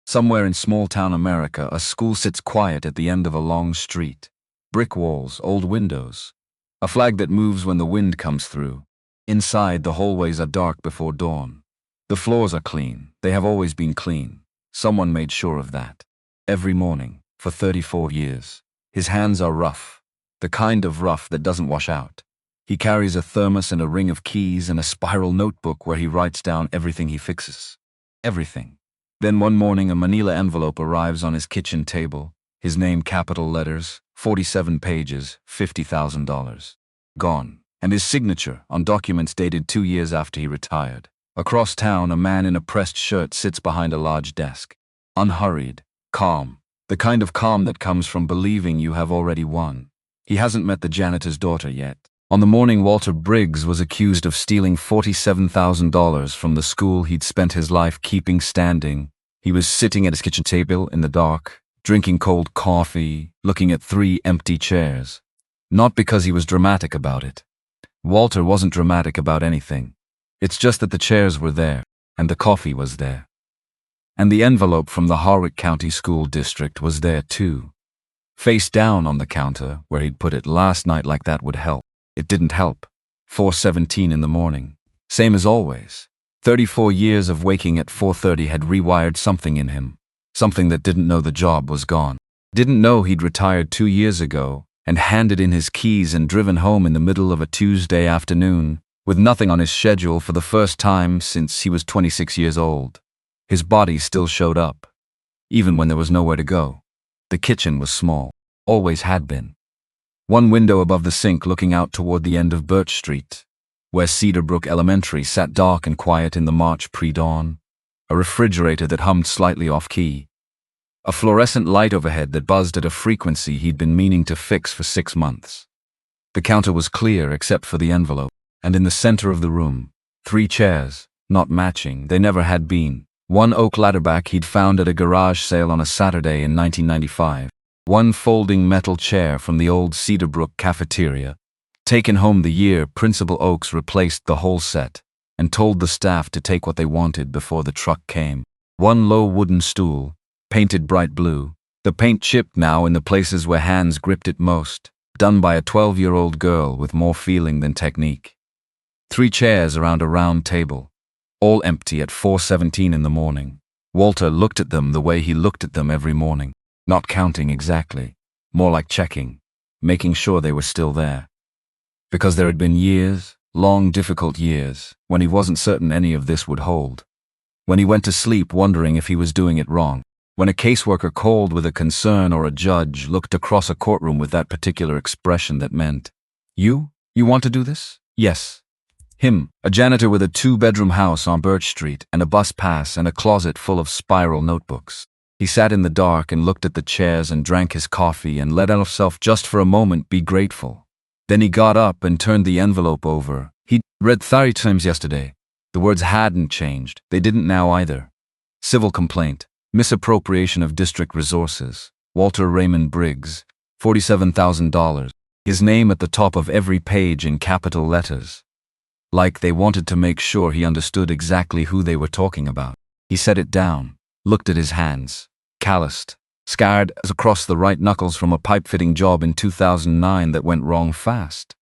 Somewhere in small-town America, a school sits quiet at the end of a long street. Brick walls, old windows. A flag that moves when the wind comes through. Inside, the hallways are dark before dawn. The floors are clean. They have always been clean. Someone made sure of that. Every morning, for 34 years. His hands are rough. The kind of rough that doesn't wash out. He carries a thermos and a ring of keys and a spiral notebook where he writes down everything he fixes. Everything. Then one morning a manila envelope arrives on his kitchen table. His name, capital letters, 47 pages, $50,000. Gone. And his signature on documents dated 2 years after he retired. Across town, a man in a pressed shirt sits behind a large desk. Unhurried. Calm. The kind of calm that comes from believing you have already won. He hasn't met the janitor's daughter yet. On the morning Walter Briggs was accused of stealing $47,000 from the school he'd spent his life keeping standing, he was sitting at his kitchen table in the dark, drinking cold coffee, looking at 3 empty chairs. Not because he was dramatic about it. Walter wasn't dramatic about anything. It's just that the chairs were there, and the coffee was there. And the envelope from the Harwick County School District was there too. Face down on the counter, where he'd put it last night like that would help. It didn't help. 4:17 in the morning. Same as always. 34 years of waking at 4:30 had rewired something in him. Something that didn't know the job was gone. Didn't know he'd retired 2 years ago and handed in his keys and driven home in the middle of a Tuesday afternoon, with nothing on his schedule for the first time since he was 26 years old. His body still showed up, even when there was nowhere to go. The kitchen was small. Always had been. One window above the sink looking out toward the end of Birch Street, where Cedar Brook Elementary sat dark and quiet in the March pre-dawn. A refrigerator that hummed slightly off-key. A fluorescent light overhead that buzzed at a frequency he'd been meaning to fix for 6 months. The counter was clear except for the envelope, and in the center of the room, 3 chairs, not matching, they never had been. One oak ladderback he'd found at a garage sale on a Saturday in 1995. One folding metal chair from the old Cedar Brook cafeteria, taken home the year Principal Oakes replaced the whole set and told the staff to take what they wanted before the truck came. One low wooden stool, painted bright blue, the paint chipped now in the places where hands gripped it most, done by a 12-year-old girl with more feeling than technique. 3 chairs around a round table, all empty at 4:17 in the morning. Walter looked at them the way he looked at them every morning. Not counting exactly, more like checking, making sure they were still there. Because there had been years, long difficult years, when he wasn't certain any of this would hold. When he went to sleep wondering if he was doing it wrong. When a caseworker called with a concern or a judge looked across a courtroom with that particular expression that meant, You want to do this? Yes. Him, a janitor with a 2-bedroom house on Birch Street and a bus pass and a closet full of spiral notebooks. He sat in the dark and looked at the chairs and drank his coffee and let himself just for a moment be grateful. Then he got up and turned the envelope over. He'd read 30 times yesterday. The words hadn't changed. They didn't now either. Civil complaint. Misappropriation of district resources. Walter Raymond Briggs. $47,000. His name at the top of every page in capital letters. Like they wanted to make sure he understood exactly who they were talking about. He set it down. Looked at his hands. Calloused, scarred as across the right knuckles from a pipe-fitting job in 2009 that went wrong fast.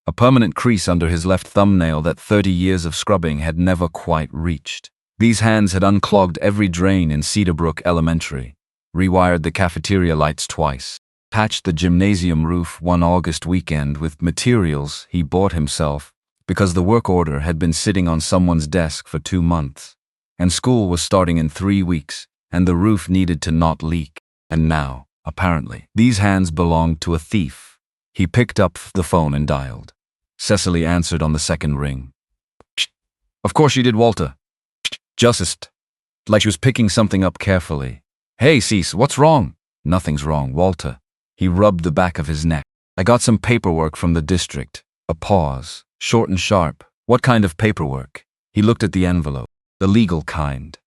A permanent crease under his left thumbnail that 30 years of scrubbing had never quite reached. These hands had unclogged every drain in Cedar Brook Elementary, rewired the cafeteria lights twice, patched the gymnasium roof one August weekend with materials he bought himself because the work order had been sitting on someone's desk for 2 months, and school was starting in 3 weeks. And the roof needed to not leak. And now, apparently, these hands belonged to a thief. He picked up the phone and dialed. Cecily answered on the second ring. Of course you did, Walter. Just like she was picking something up carefully. Hey, Cease, what's wrong? Nothing's wrong, Walter. He rubbed the back of his neck. I got some paperwork from the district. A pause, short and sharp. What kind of paperwork? He looked at the envelope. The legal kind.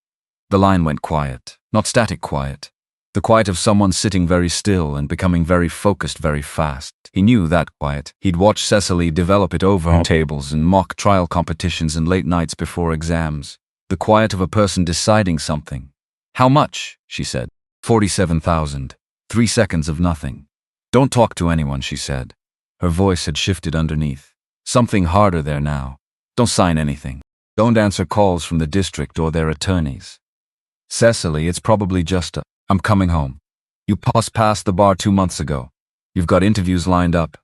The line went quiet, not static quiet. The quiet of someone sitting very still and becoming very focused very fast. He knew that quiet. He'd watched Cecily develop it over tables and mock trial competitions and late nights before exams. The quiet of a person deciding something. How much? She said. 47,000. 3 seconds of nothing. Don't talk to anyone, she said. Her voice had shifted underneath. Something harder there now. Don't sign anything. Don't answer calls from the district or their attorneys. Cecily, it's probably just a, I'm coming home. You passed the bar 2 months ago. You've got interviews lined up.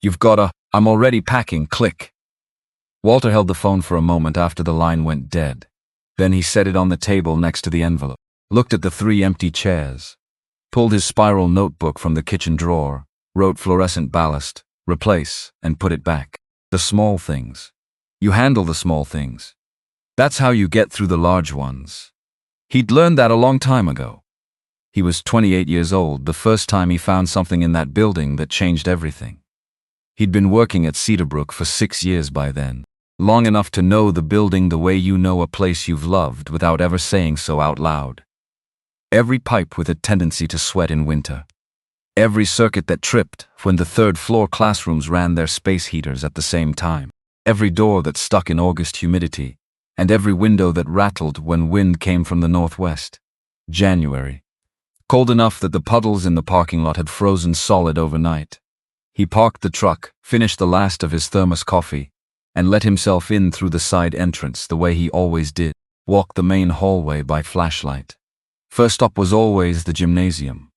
You've got a, I'm already packing, click. Walter held the phone for a moment after the line went dead. Then he set it on the table next to the envelope, looked at the 3 empty chairs, pulled his spiral notebook from the kitchen drawer, wrote fluorescent ballast, replace, and put it back. The small things. You handle the small things. That's how you get through the large ones. He'd learned that a long time ago. He was 28 years old the first time he found something in that building that changed everything. He'd been working at Cedarbrook for 6 years by then, long enough to know the building the way you know a place you've loved without ever saying so out loud. Every pipe with a tendency to sweat in winter. Every circuit that tripped when the 3rd floor classrooms ran their space heaters at the same time. Every door that stuck in August humidity, and every window that rattled when wind came from the northwest. January. Cold enough that the puddles in the parking lot had frozen solid overnight. He parked the truck, finished the last of his thermos coffee, and let himself in through the side entrance the way he always did, walk the main hallway by flashlight. First stop was always the gymnasium.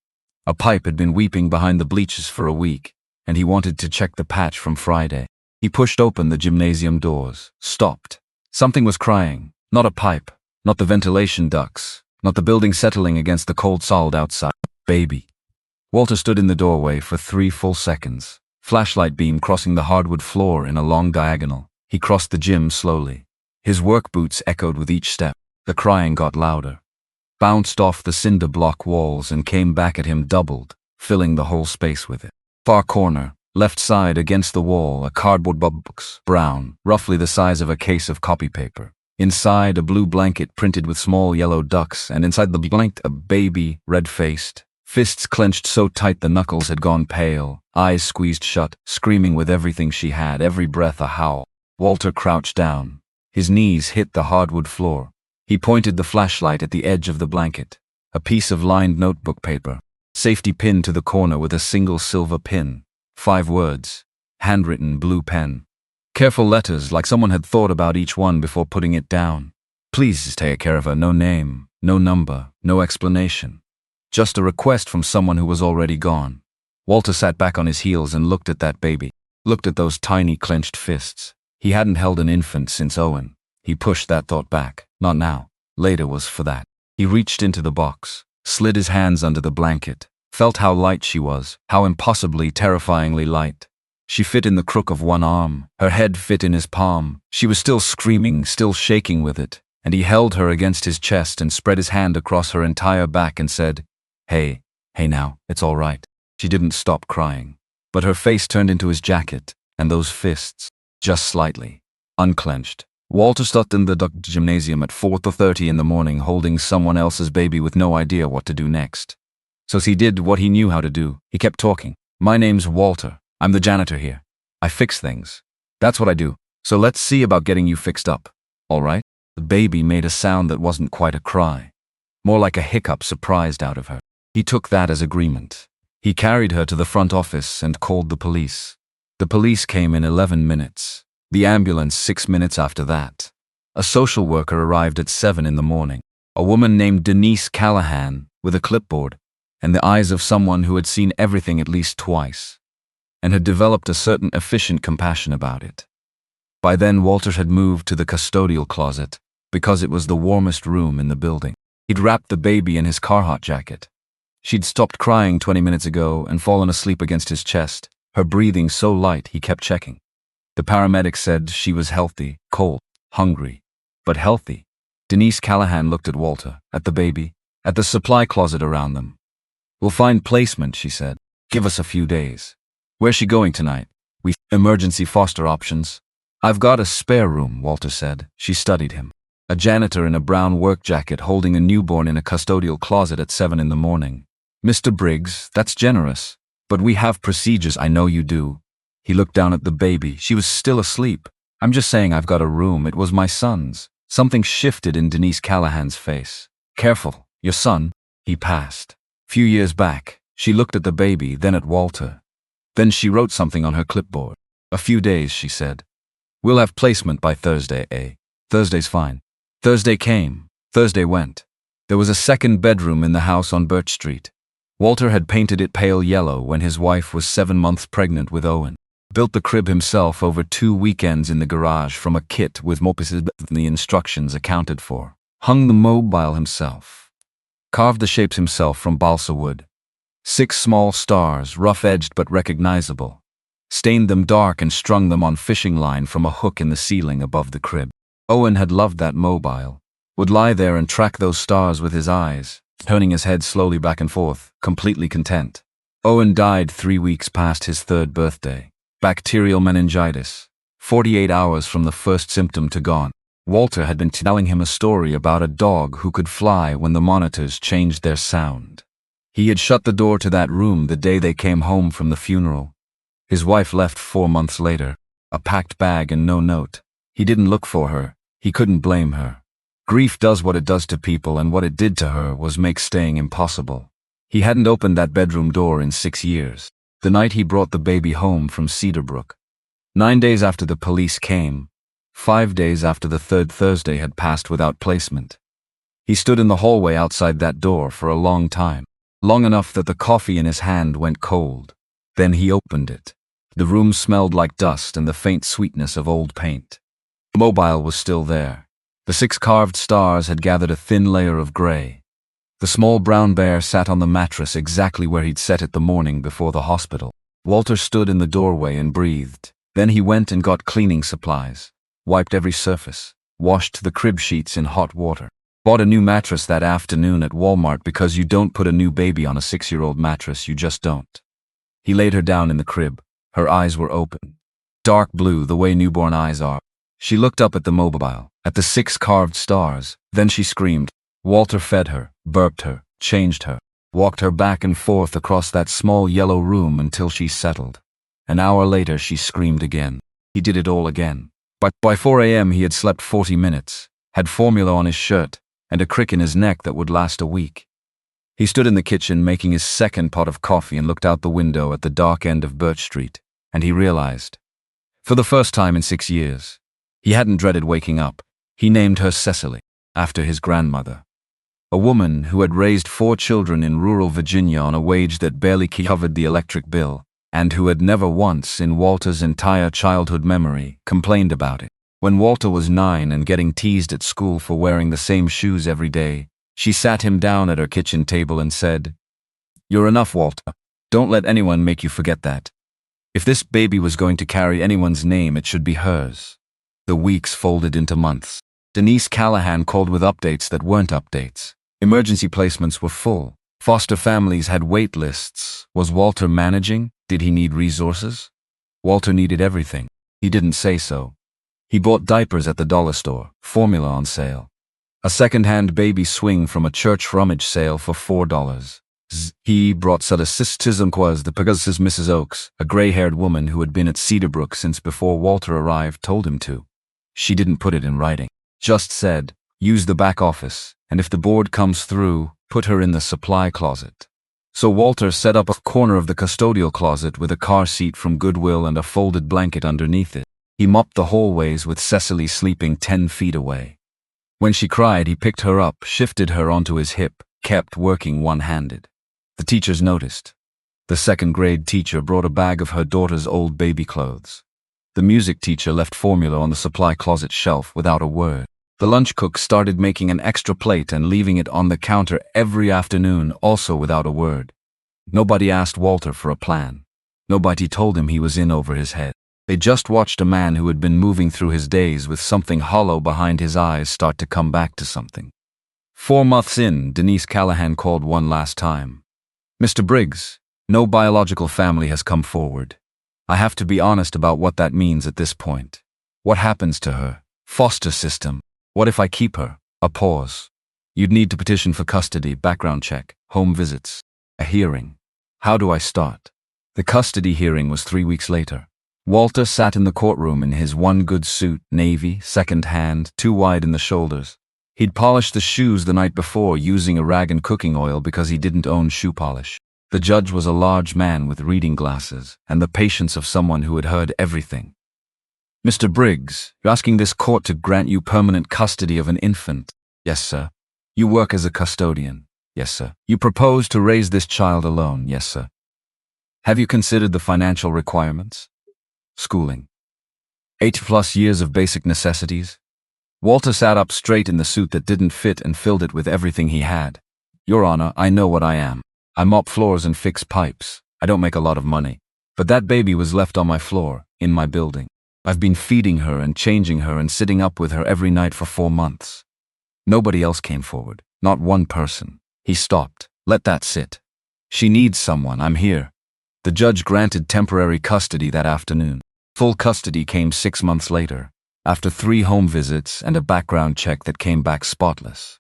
A pipe had been weeping behind the bleachers for a week, and he wanted to check the patch from Friday. He pushed open the gymnasium doors, stopped. Something was crying, not a pipe, not the ventilation ducts, not the building settling against the cold solid outside. Baby. Walter stood in the doorway for 3 full seconds, flashlight beam crossing the hardwood floor in a long diagonal. He crossed the gym slowly. His work boots echoed with each step. The crying got louder, bounced off the cinder block walls and came back at him doubled, filling the whole space with it. Far corner, left side against the wall, a cardboard box, brown, roughly the size of a case of copy paper. Inside, a blue blanket printed with small yellow ducks, and inside the blanket a baby, red-faced, fists clenched so tight the knuckles had gone pale, eyes squeezed shut, screaming with everything she had, every breath a howl. Walter crouched down. His knees hit the hardwood floor. He pointed the flashlight at the edge of the blanket. A piece of lined notebook paper, safety pin to the corner with a single silver pin. 5 words, handwritten blue pen. Careful letters, like someone had thought about each one before putting it down. Please take care of her, no name, no number, no explanation. Just a request from someone who was already gone. Walter sat back on his heels and looked at that baby, looked at those tiny clenched fists. He hadn't held an infant since Owen. He pushed that thought back. Not now. Later was for that. He reached into the box, slid his hands under the blanket, felt how light she was, how impossibly, terrifyingly light. She fit in the crook of one arm, her head fit in his palm. She was still screaming, still shaking with it, and he held her against his chest and spread his hand across her entire back and said, Hey now, it's all right. She didn't stop crying, but her face turned into his jacket, and those fists, just slightly, unclenched. Walter stood in the gymnasium at 4:30 in the morning holding someone else's baby with no idea what to do next. So he did what he knew how to do. He kept talking. My name's Walter. I'm the janitor here. I fix things. That's what I do. So let's see about getting you fixed up. All right? The baby made a sound that wasn't quite a cry. More like a hiccup surprised out of her. He took that as agreement. He carried her to the front office and called the police. The police came in 11 minutes. The ambulance 6 minutes after that. A social worker arrived at 7 in the morning. A woman named Denise Callahan, with a clipboard, and the eyes of someone who had seen everything at least twice, and had developed a certain efficient compassion about it. By then, Walter had moved to the custodial closet, because it was the warmest room in the building. He'd wrapped the baby in his Carhartt jacket. She'd stopped crying 20 minutes ago and fallen asleep against his chest, her breathing so light he kept checking. The paramedic said she was healthy, cold, hungry, but healthy. Denise Callahan looked at Walter, at the baby, at the supply closet around them. We'll find placement, she said. Give us a few days. Where's she going tonight? Emergency foster options. I've got a spare room, Walter said. She studied him. A janitor in a brown work jacket holding a newborn in a custodial closet at 7 in the morning. Mr. Briggs, that's generous. But we have procedures, I know you do. He looked down at the baby. She was still asleep. I'm just saying I've got a room. It was my son's. Something shifted in Denise Callahan's face. Careful, Your son, he passed. Few years back, she looked at the baby, then at Walter. Then she wrote something on her clipboard. A few days, she said. We'll have placement by Thursday, eh? Thursday's fine. Thursday came. Thursday went. There was a second bedroom in the house on Birch Street. Walter had painted it pale yellow when his wife was 7 months pregnant with Owen. Built the crib himself over 2 weekends in the garage from a kit with mopices and the instructions accounted for. Hung the mobile himself. Carved the shapes himself from balsa wood. 6 small stars, rough-edged but recognizable. Stained them dark and strung them on fishing line from a hook in the ceiling above the crib. Owen had loved that mobile. Would lie there and track those stars with his eyes, turning his head slowly back and forth, completely content. Owen died 3 weeks past his 3rd birthday. Bacterial meningitis. 48 hours from the first symptom to gone. Walter had been telling him a story about a dog who could fly when the monitors changed their sound. He had shut the door to that room the day they came home from the funeral. His wife left 4 months later, a packed bag and no note. He didn't look for her. He couldn't blame her. Grief does what it does to people, and what it did to her was make staying impossible. He hadn't opened that bedroom door in 6 years. The night he brought the baby home from Cedarbrook. 9 days after the police came. 5 days after the 3rd Thursday had passed without placement. He stood in the hallway outside that door for a long time. Long enough that the coffee in his hand went cold. Then he opened it. The room smelled like dust and the faint sweetness of old paint. The mobile was still there. The 6 carved stars had gathered a thin layer of gray. The small brown bear sat on the mattress exactly where he'd set it the morning before the hospital. Walter stood in the doorway and breathed. Then he went and got cleaning supplies. Wiped every surface. Washed the crib sheets in hot water. Bought a new mattress that afternoon at Walmart because you don't put a new baby on a 6-year-old mattress, you just don't. He laid her down in the crib. Her eyes were open. Dark blue, the way newborn eyes are. She looked up at the mobile, at the 6 carved stars. Then she screamed. Walter fed her, burped her, changed her, walked her back and forth across that small yellow room until she settled. An hour later she screamed again. He did it all again. But by 4 a.m. he had slept 40 minutes, had formula on his shirt, and a crick in his neck that would last a week. He stood in the kitchen making his 2nd pot of coffee and looked out the window at the dark end of Birch Street, and he realized, for the first time in 6 years, he hadn't dreaded waking up. He named her Cecily, after his grandmother. A woman who had raised 4 children in rural Virginia on a wage that barely covered the electric bill, and who had never once, in Walter's entire childhood memory, complained about it. When Walter was 9 and getting teased at school for wearing the same shoes every day, she sat him down at her kitchen table and said, "You're enough, Walter. Don't let anyone make you forget that. If this baby was going to carry anyone's name, it should be hers." The weeks folded into months. Denise Callahan called with updates that weren't updates. Emergency placements were full. Foster families had wait lists. Was Walter managing? Did he need resources? Walter needed everything. He didn't say so. He bought diapers at the dollar store, formula on sale. A second-hand baby swing from a church rummage sale for $4. He brought solicitors the Pegasus Mrs. Oakes, a gray-haired woman who had been at Cedarbrook since before Walter arrived, told him to. She didn't put it in writing. Just said, use the back office, and if the board comes through, put her in the supply closet. So Walter set up a corner of the custodial closet with a car seat from Goodwill and a folded blanket underneath it. He mopped the hallways with Cecily sleeping 10 feet away. When she cried, he picked her up, shifted her onto his hip, kept working one-handed. The teachers noticed. The 2nd grade teacher brought a bag of her daughter's old baby clothes. The music teacher left formula on the supply closet shelf without a word. The lunch cook started making an extra plate and leaving it on the counter every afternoon, also without a word. Nobody asked Walter for a plan. Nobody told him he was in over his head. They just watched a man who had been moving through his days with something hollow behind his eyes start to come back to something. 4 months in, Denise Callahan called one last time. "Mr. Briggs, no biological family has come forward. I have to be honest about what that means at this point. What happens to her? Foster system. What if I keep her?" A pause. "You'd need to petition for custody, background check, home visits, a hearing. How do I start?" The custody hearing was 3 weeks later. Walter sat in the courtroom in his one good suit, navy, second hand, too wide in the shoulders. He'd polished the shoes the night before using a rag and cooking oil because he didn't own shoe polish. The judge was a large man with reading glasses and the patience of someone who had heard everything. Mr. Briggs, you're asking this court to grant you permanent custody of an infant. Yes, sir. You work as a custodian. Yes, sir. You propose to raise this child alone. Yes, sir. Have you considered the financial requirements? Schooling. 8+ years of basic necessities. Walter sat up straight in the suit that didn't fit and filled it with everything he had. Your Honor, I know what I am. I mop floors and fix pipes. I don't make a lot of money. But that baby was left on my floor, in my building. I've been feeding her and changing her and sitting up with her every night for 4 months. Nobody else came forward. Not one person. He stopped. Let that sit. She needs someone. I'm here. The judge granted temporary custody that afternoon. Full custody came 6 months later, after 3 home visits and a background check that came back spotless.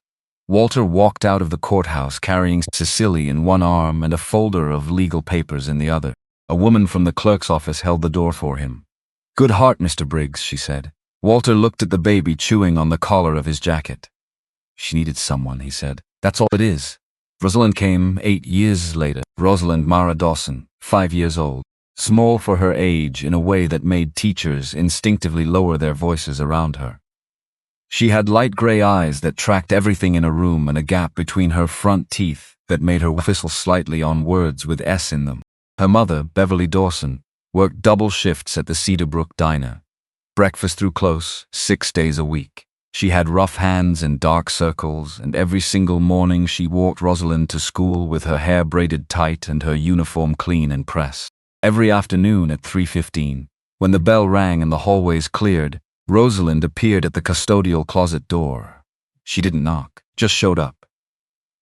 Walter walked out of the courthouse carrying Cecily in one arm and a folder of legal papers in the other. A woman from the clerk's office held the door for him. Good heart, Mr. Briggs, she said. Walter looked at the baby chewing on the collar of his jacket. She needed someone, he said. That's all it is. Rosalind came 8 years later. Rosalind Mara Dawson, 5 years old. Small for her age in a way that made teachers instinctively lower their voices around her. She had light gray eyes that tracked everything in a room and a gap between her front teeth that made her whistle slightly on words with S in them. Her mother, Beverly Dawson, worked double shifts at the Cedar Brook Diner. Breakfast through close, 6 days a week. She had rough hands and dark circles, and every single morning she walked Rosalind to school with her hair braided tight and her uniform clean and pressed. Every afternoon at 3:15, when the bell rang and the hallways cleared, Rosalind appeared at the custodial closet door. She didn't knock, just showed up.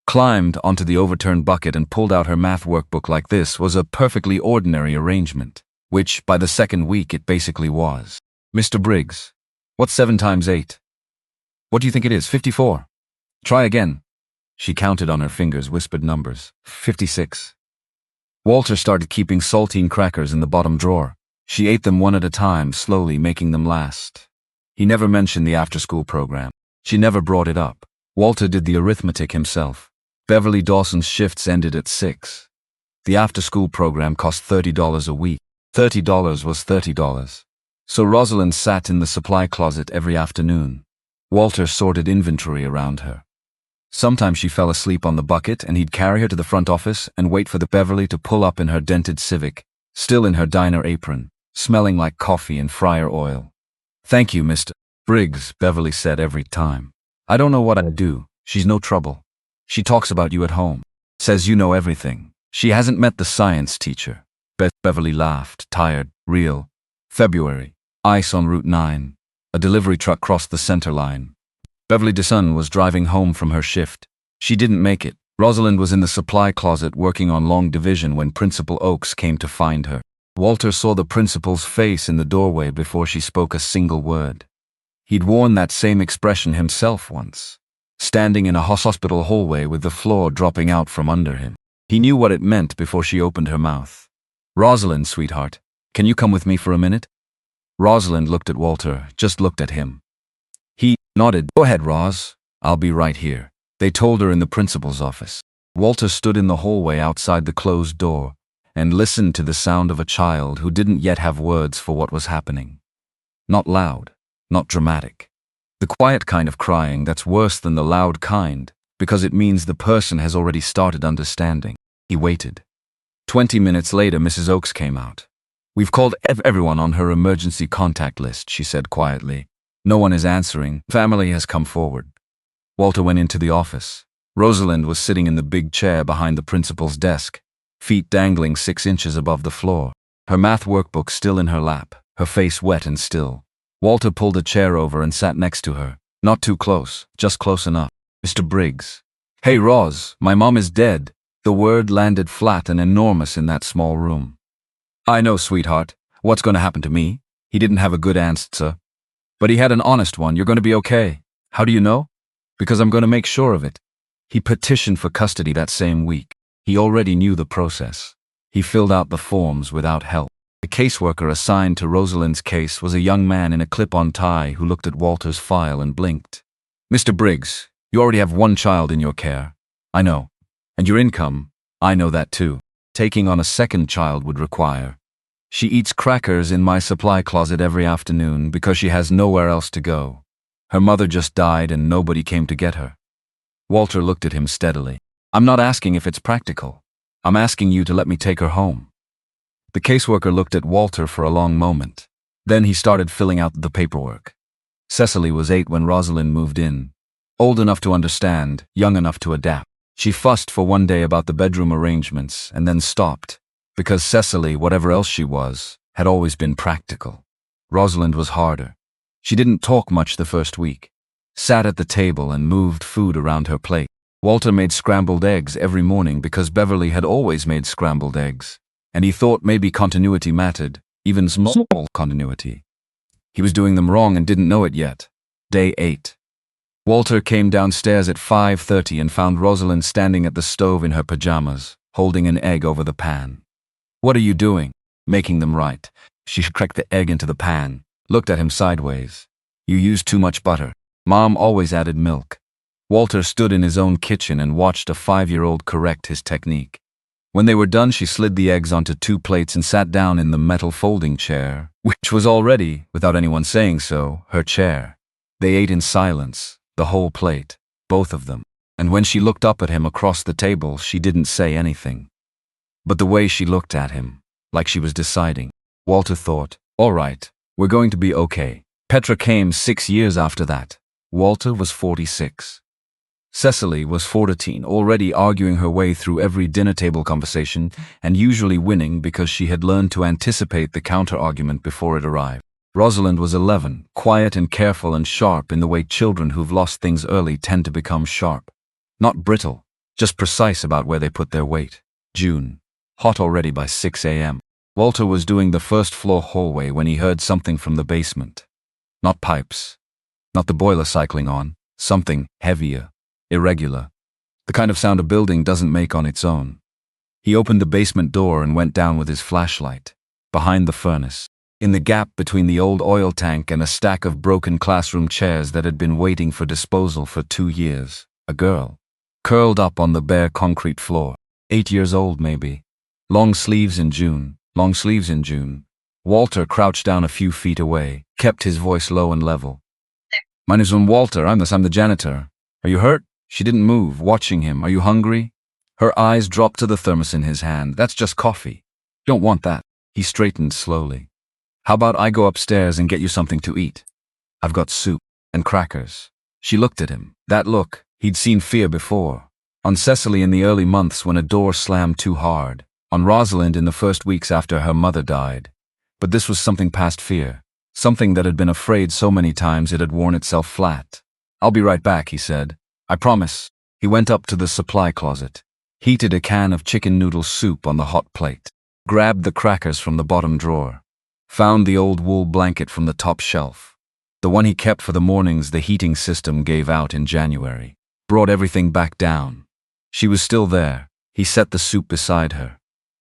Climbed onto the overturned bucket and pulled out her math workbook like this was a perfectly ordinary arrangement, which, by the second week, it basically was. Mr. Briggs, what's 7 times 8? What do you think it is, 54? Try again. She counted on her fingers, whispered numbers. 56. Walter started keeping saltine crackers in the bottom drawer. She ate them one at a time, slowly making them last. He never mentioned the after-school program. She never brought it up. Walter did the arithmetic himself. Beverly Dawson's shifts ended at 6. The after-school program cost $30 a week. $30 was $30. So Rosalind sat in the supply closet every afternoon. Walter sorted inventory around her. Sometimes she fell asleep on the bucket and he'd carry her to the front office and wait for the Beverly to pull up in her dented Civic, still in her diner apron, smelling like coffee and fryer oil. Thank you, Mr. Briggs, Beverly said every time. I don't know what I'd do. She's no trouble. She talks about you at home. Says you know everything. She hasn't met the science teacher. Beverly laughed, tired, real. February. Ice on Route 9. A delivery truck crossed the center line. Beverly Dawson was driving home from her shift. She didn't make it. Rosalind was in the supply closet working on long division when Principal Oakes came to find her. Walter saw the principal's face in the doorway before she spoke a single word. He'd worn that same expression himself once, standing in a hospital hallway with the floor dropping out from under him. He knew what it meant before she opened her mouth. Rosalind, sweetheart, can you come with me for a minute? Rosalind looked at Walter, just looked at him. He nodded. Go ahead, Roz. I'll be right here. They told her in the principal's office. Walter stood in the hallway outside the closed door and listened to the sound of a child who didn't yet have words for what was happening. Not loud, not dramatic. The quiet kind of crying that's worse than the loud kind because it means the person has already started understanding. He waited. 20 minutes later, Mrs. Oakes came out. We've called everyone on her emergency contact list, she said quietly. No one is answering. Family has come forward. Walter went into the office. Rosalind was sitting in the big chair behind the principal's desk, feet dangling 6 inches above the floor, her math workbook still in her lap, her face wet and still. Walter pulled a chair over and sat next to her. Not too close, just close enough. Mr. Briggs. Hey, Roz, my mom is dead. The word landed flat and enormous in that small room. I know, sweetheart. What's going to happen to me? He didn't have a good answer. But he had an honest one. You're going to be okay. How do you know? Because I'm going to make sure of it. He petitioned for custody that same week. He already knew the process. He filled out the forms without help. The caseworker assigned to Rosalind's case was a young man in a clip-on tie who looked at Walter's file and blinked. Mr. Briggs, you already have one child in your care. I know. And your income, I know that too. Taking on a second child would require. She eats crackers in my supply closet every afternoon because she has nowhere else to go. Her mother just died and nobody came to get her. Walter looked at him steadily. I'm not asking if it's practical. I'm asking you to let me take her home. The caseworker looked at Walter for a long moment. Then he started filling out the paperwork. Cecily was 8 when Rosalind moved in. Old enough to understand, young enough to adapt. She fussed for one day about the bedroom arrangements and then stopped, because Cecily, whatever else she was, had always been practical. Rosalind was harder. She didn't talk much the first week, sat at the table and moved food around her plate. Walter made scrambled eggs every morning because Beverly had always made scrambled eggs, and he thought maybe continuity mattered, even small continuity. He was doing them wrong and didn't know it yet. Day 8. Walter came downstairs at 5:30 and found Rosalind standing at the stove in her pajamas, holding an egg over the pan. What are you doing? Making them right. She cracked the egg into the pan, looked at him sideways. You used too much butter. Mom always added milk. Walter stood in his own kitchen and watched a 5-year-old correct his technique. When they were done, she slid the eggs onto 2 plates and sat down in the metal folding chair, which was already, without anyone saying so, her chair. They ate in silence, the whole plate, both of them. And when she looked up at him across the table, she didn't say anything. But the way she looked at him, like she was deciding, Walter thought, all right, we're going to be okay. Petra came 6 years after that. Walter was 46. Cecily was 14, already arguing her way through every dinner table conversation and usually winning because she had learned to anticipate the counter-argument before it arrived. Rosalind was 11, quiet and careful and sharp in the way children who've lost things early tend to become sharp. Not brittle, just precise about where they put their weight. June. Hot already by 6 a.m. Walter was doing the first floor hallway when he heard something from the basement. Not pipes. Not the boiler cycling on. Something heavier. Irregular. The kind of sound a building doesn't make on its own. He opened the basement door and went down with his flashlight. Behind the furnace, in the gap between the old oil tank and a stack of broken classroom chairs that had been waiting for disposal for 2 years, a girl, curled up on the bare concrete floor, 8 years old maybe. Long sleeves in June. Walter crouched down a few feet away, kept his voice low and level. My name's Walter, I'm the janitor. Are you hurt? She didn't move, watching him. Are you hungry? Her eyes dropped to the thermos in his hand. That's just coffee. Don't want that. He straightened slowly. How about I go upstairs and get you something to eat? I've got soup and crackers. She looked at him. That look, he'd seen fear before. On Cecily in the early months when a door slammed too hard. On Rosalind in the first weeks after her mother died. But this was something past fear. Something that had been afraid so many times it had worn itself flat. I'll be right back, he said. I promise. He went up to the supply closet, heated a can of chicken noodle soup on the hot plate, grabbed the crackers from the bottom drawer, found the old wool blanket from the top shelf, the one he kept for the mornings the heating system gave out in January, brought everything back down. She was still there. He set the soup beside her,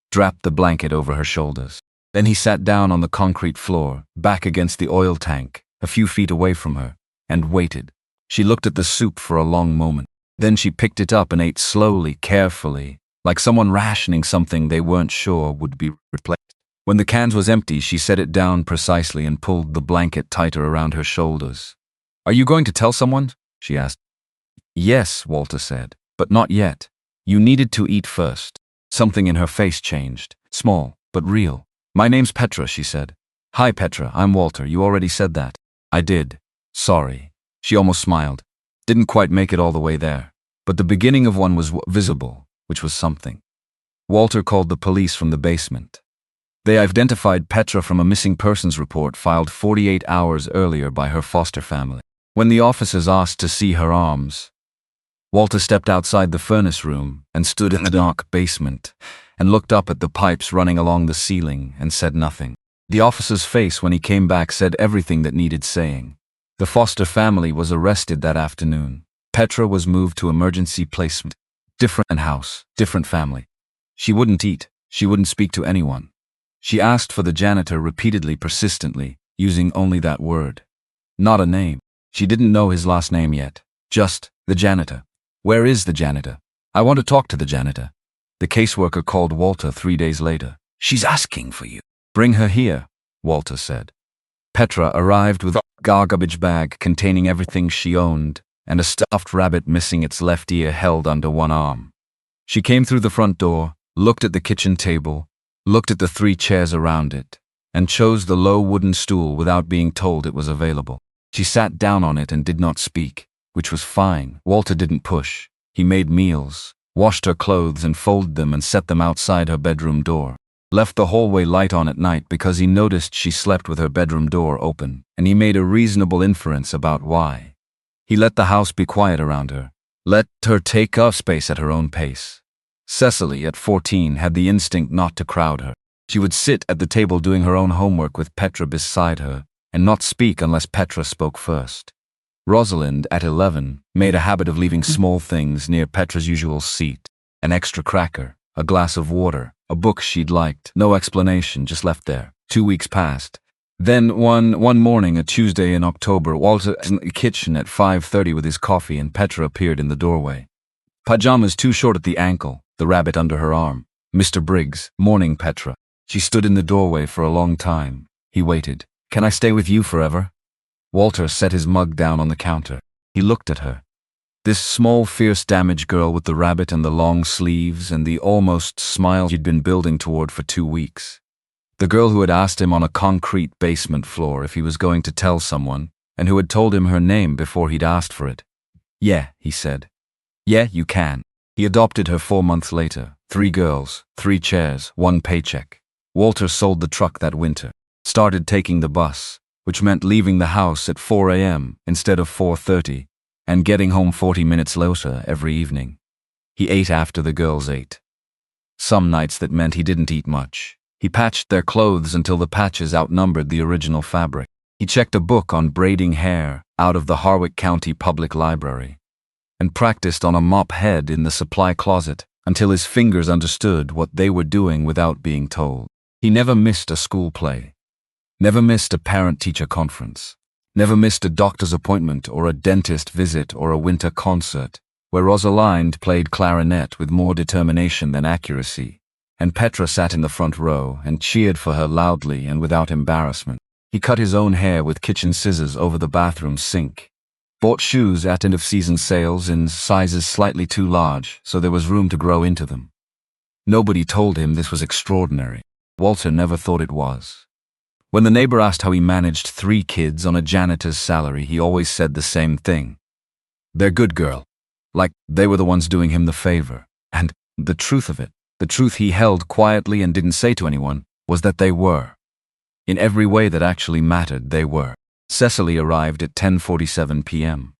draped the blanket over her shoulders. Then he sat down on the concrete floor, back against the oil tank, a few feet away from her, and waited. She looked at the soup for a long moment. Then she picked it up and ate slowly, carefully, like someone rationing something they weren't sure would be replaced. When the can was empty, she set it down precisely and pulled the blanket tighter around her shoulders. Are you going to tell someone? She asked. Yes, Walter said, but not yet. You needed to eat first. Something in her face changed, small, but real. My name's Petra, she said. Hi, Petra, I'm Walter. You already said that. I did. Sorry. She almost smiled. Didn't quite make it all the way there. But the beginning of one was visible, which was something. Walter called the police from the basement. They identified Petra from a missing persons report filed 48 hours earlier by her foster family. When the officers asked to see her arms, Walter stepped outside the furnace room and stood in the dark basement and looked up at the pipes running along the ceiling and said nothing. The officer's face when he came back said everything that needed saying. The foster family was arrested that afternoon. Petra was moved to emergency placement. Different house, different family. She wouldn't eat. She wouldn't speak to anyone. She asked for the janitor repeatedly, persistently, using only that word. Not a name. She didn't know his last name yet. Just, the janitor. Where is the janitor? I want to talk to the janitor. The caseworker called Walter 3 days later. She's asking for you. Bring her here, Walter said. Petra arrived with a garbage bag containing everything she owned and a stuffed rabbit missing its left ear held under one arm. She came through the front door, looked at the kitchen table, looked at the 3 chairs around it, and chose the low wooden stool without being told it was available. She sat down on it and did not speak, which was fine. Walter didn't push. He made meals, washed her clothes and folded them and set them outside her bedroom door. Left the hallway light on at night because he noticed she slept with her bedroom door open, and he made a reasonable inference about why. He let the house be quiet around her, let her take up space at her own pace. Cecily, at 14, had the instinct not to crowd her. She would sit at the table doing her own homework with Petra beside her, and not speak unless Petra spoke first. Rosalind, at 11, made a habit of leaving small things near Petra's usual seat: an extra cracker, a glass of water, a book she'd liked, no explanation, just left there. 2 weeks passed. Then one morning, a Tuesday in October, Walter was in the kitchen at 5:30 with his coffee and Petra appeared in the doorway. Pajamas too short at the ankle, the rabbit under her arm. Mr. Briggs, morning, Petra. She stood in the doorway for a long time. He waited. Can I stay with you forever? Walter set his mug down on the counter. He looked at her. This small, fierce, damaged girl with the rabbit and the long sleeves and the almost smile he'd been building toward for 2 weeks. The girl who had asked him on a concrete basement floor if he was going to tell someone, and who had told him her name before he'd asked for it. Yeah, he said. Yeah, you can. He adopted her 4 months later. 3 girls, 3 chairs, 1 paycheck. Walter sold the truck that winter. Started taking the bus, which meant leaving the house at 4 a.m. instead of 4:30, and getting home 40 minutes later every evening. He ate after the girls ate. Some nights that meant he didn't eat much. He patched their clothes until the patches outnumbered the original fabric. He checked a book on braiding hair out of the Harwick County Public Library, and practiced on a mop head in the supply closet until his fingers understood what they were doing without being told. He never missed a school play. Never missed a parent-teacher conference. Never missed a doctor's appointment or a dentist visit or a winter concert, where Rosalind played clarinet with more determination than accuracy, and Petra sat in the front row and cheered for her loudly and without embarrassment. He cut his own hair with kitchen scissors over the bathroom sink. Bought shoes at end-of-season sales in sizes slightly too large, so there was room to grow into them. Nobody told him this was extraordinary. Walter never thought it was. When the neighbor asked how he managed 3 kids on a janitor's salary, he always said the same thing. They're good, girl. Like they were the ones doing him the favor. And the truth of it, the truth he held quietly and didn't say to anyone, was that they were. In every way that actually mattered, they were. Cecily arrived at 10:47 p.m.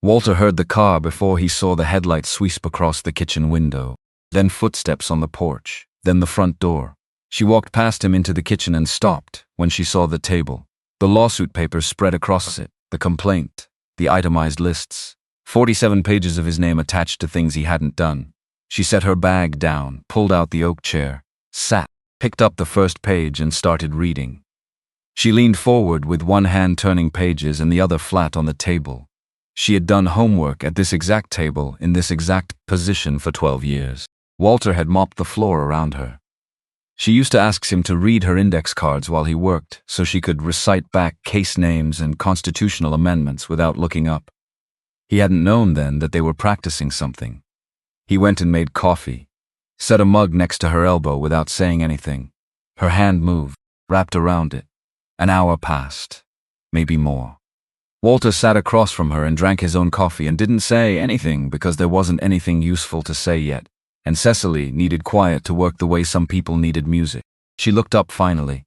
Walter heard the car before he saw the headlights sweep across the kitchen window, then footsteps on the porch, then the front door. She walked past him into the kitchen and stopped when she saw the table. The lawsuit papers spread across it, the complaint, the itemized lists, 47 pages of his name attached to things he hadn't done. She set her bag down, pulled out the oak chair, sat, picked up the first page and started reading. She leaned forward with one hand turning pages and the other flat on the table. She had done homework at this exact table in this exact position for 12 years. Walter had mopped the floor around her. She used to ask him to read her index cards while he worked so she could recite back case names and constitutional amendments without looking up. He hadn't known then that they were practicing something. He went and made coffee, set a mug next to her elbow without saying anything. Her hand moved, wrapped around it. An hour passed, maybe more. Walter sat across from her and drank his own coffee and didn't say anything because there wasn't anything useful to say yet. And Cecily needed quiet to work the way some people needed music. She looked up finally.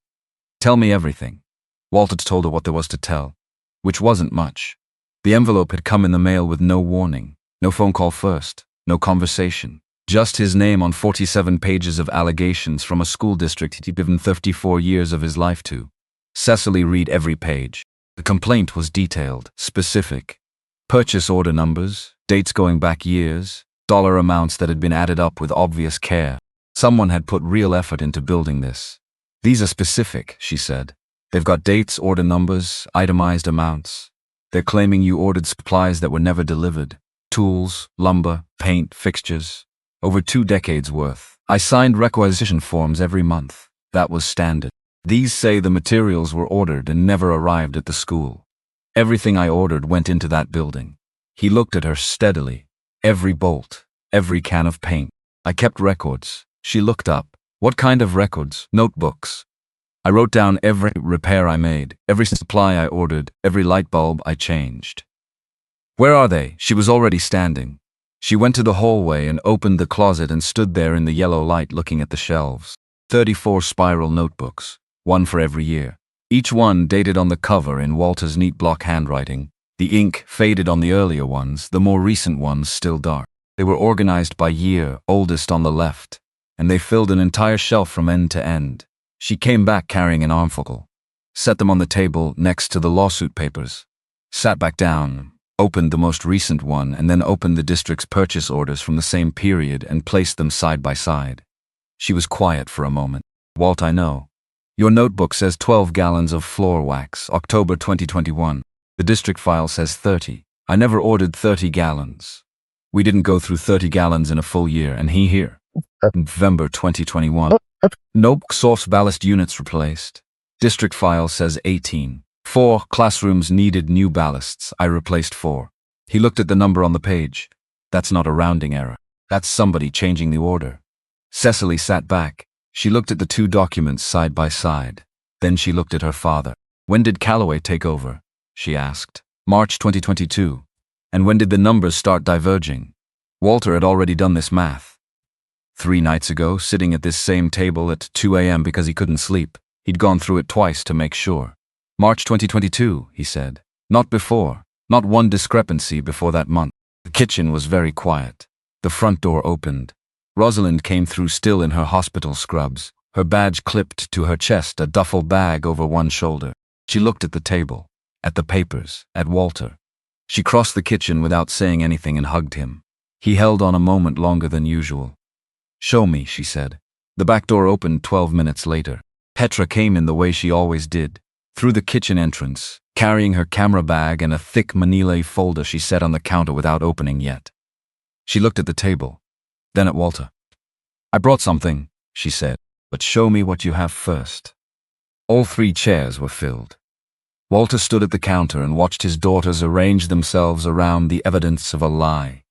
Tell me everything. Walter told her what there was to tell, which wasn't much. The envelope had come in the mail with no warning, no phone call first, no conversation. Just his name on 47 pages of allegations from a school district he'd given 34 years of his life to. Cecily read every page. The complaint was detailed, specific. Purchase order numbers, dates going back years, dollar amounts that had been added up with obvious care. Someone had put real effort into building this. These are specific, she said. They've got dates, order numbers, itemized amounts. They're claiming you ordered supplies that were never delivered. Tools, lumber, paint, fixtures. Over 2 decades worth. I signed requisition forms every month. That was standard. These say the materials were ordered and never arrived at the school. Everything I ordered went into that building. He looked at her steadily. Every bolt, every can of paint. I kept records. She looked up. What kind of records? Notebooks. I wrote down every repair I made, every supply I ordered, every light bulb I changed. Where are they? She was already standing. She went to the hallway and opened the closet and stood there in the yellow light looking at the shelves. 34 spiral notebooks, one for every year. Each one dated on the cover in Walter's neat block handwriting. The ink faded on the earlier ones, the more recent ones still dark. They were organized by year, oldest on the left, and they filled an entire shelf from end to end. She came back carrying an armful, set them on the table next to the lawsuit papers, sat back down, opened the most recent one, and then opened the district's purchase orders from the same period and placed them side by side. She was quiet for a moment. Walt, I know. Your notebook says 12 gallons of floor wax, October 2021. The district file says 30. I never ordered 30 gallons. We didn't go through 30 gallons in a full year, and here. November 2021. Nope, source ballast units replaced. District file says 18. 4 classrooms needed new ballasts. I replaced 4. He looked at the number on the page. That's not a rounding error. That's somebody changing the order. Cecily sat back. She looked at the 2 documents side by side. Then she looked at her father. When did Calloway take over? She asked. March 2022. And when did the numbers start diverging? Walter had already done this math. 3 nights ago, sitting at this same table at 2 a.m. because he couldn't sleep. He'd gone through it twice to make sure. March 2022, he said. Not before. Not one discrepancy before that month. The kitchen was very quiet. The front door opened. Rosalind came through still in her hospital scrubs, her badge clipped to her chest, a duffel bag over one shoulder. She looked at the table, at the papers, at Walter. She crossed the kitchen without saying anything and hugged him. He held on a moment longer than usual. Show me, she said. The back door opened 12 minutes later. Petra came in the way she always did, through the kitchen entrance, carrying her camera bag and a thick manila folder she set on the counter without opening yet. She looked at the table, then at Walter. I brought something, she said, but show me what you have first. All 3 chairs were filled. Walter stood at the counter and watched his daughters arrange themselves around the evidence of a lie.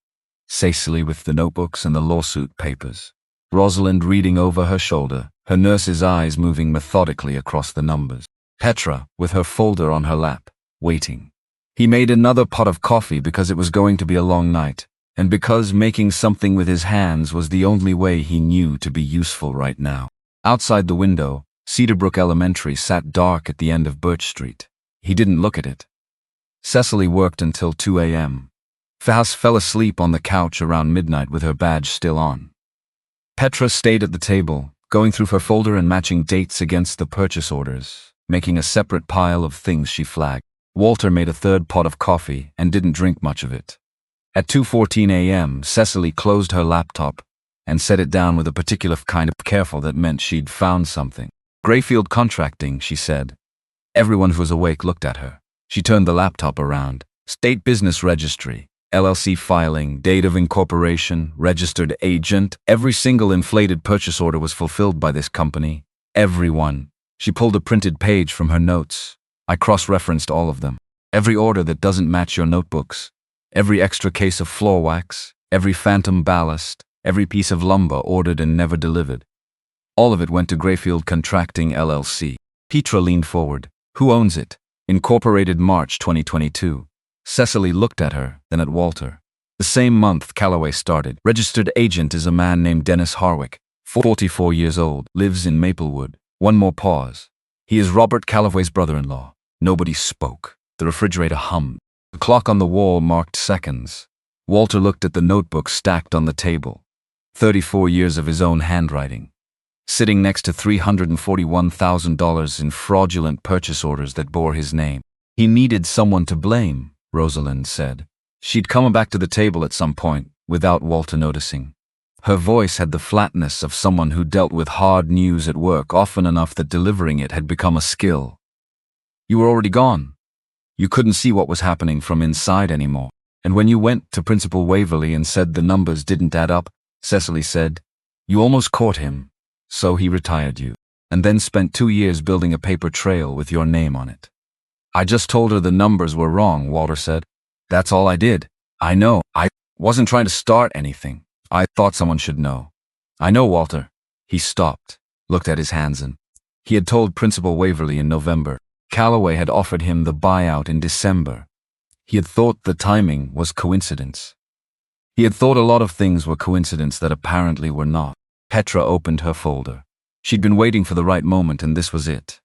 Cecily with the notebooks and the lawsuit papers. Rosalind reading over her shoulder, her nurse's eyes moving methodically across the numbers. Petra with her folder on her lap, waiting. He made another pot of coffee because it was going to be a long night, and because making something with his hands was the only way he knew to be useful right now. Outside the window, Cedarbrook Elementary sat dark at the end of Birch Street. He didn't look at it. Cecily worked until 2 a.m. Fahas fell asleep on the couch around midnight with her badge still on. Petra stayed at the table, going through her folder and matching dates against the purchase orders, making a separate pile of things she flagged. Walter made a 3rd pot of coffee and didn't drink much of it. At 2:14 a.m., Cecily closed her laptop and set it down with a particular kind of careful that meant she'd found something. Grayfield Contracting, she said. Everyone who was awake looked at her. She turned the laptop around. State Business Registry, LLC filing, date of incorporation, registered agent. Every single inflated purchase order was fulfilled by this company. Everyone. She pulled a printed page from her notes. I cross-referenced all of them. Every order that doesn't match your notebooks. Every extra case of floor wax. Every phantom ballast. Every piece of lumber ordered and never delivered. All of it went to Grayfield Contracting, LLC. Petra leaned forward. Who owns it? Incorporated March 2022. Cecily looked at her, then at Walter. The same month Calloway started. Registered agent is a man named Dennis Harwick, 44 years old, lives in Maplewood. One more pause. He is Robert Calloway's brother-in-law. Nobody spoke. The refrigerator hummed. The clock on the wall marked seconds. Walter looked at the notebook stacked on the table. 34 years of his own handwriting. Sitting next to $341,000 in fraudulent purchase orders that bore his name. He needed someone to blame, Rosalind said. She'd come back to the table at some point, without Walter noticing. Her voice had the flatness of someone who dealt with hard news at work often enough that delivering it had become a skill. You were already gone. You couldn't see what was happening from inside anymore. And when you went to Principal Waverly and said the numbers didn't add up, Cecily said, you almost caught him. So he retired you. And then spent 2 years building a paper trail with your name on it. I just told her the numbers were wrong, Walter said. That's all I did. I know. I wasn't trying to start anything. I thought someone should know. I know, Walter. He stopped, looked at his hands, and he had told Principal Waverly in November. Calloway had offered him the buyout in December. He had thought the timing was coincidence. He had thought a lot of things were coincidence that apparently were not. Petra opened her folder. She'd been waiting for the right moment, and this was it.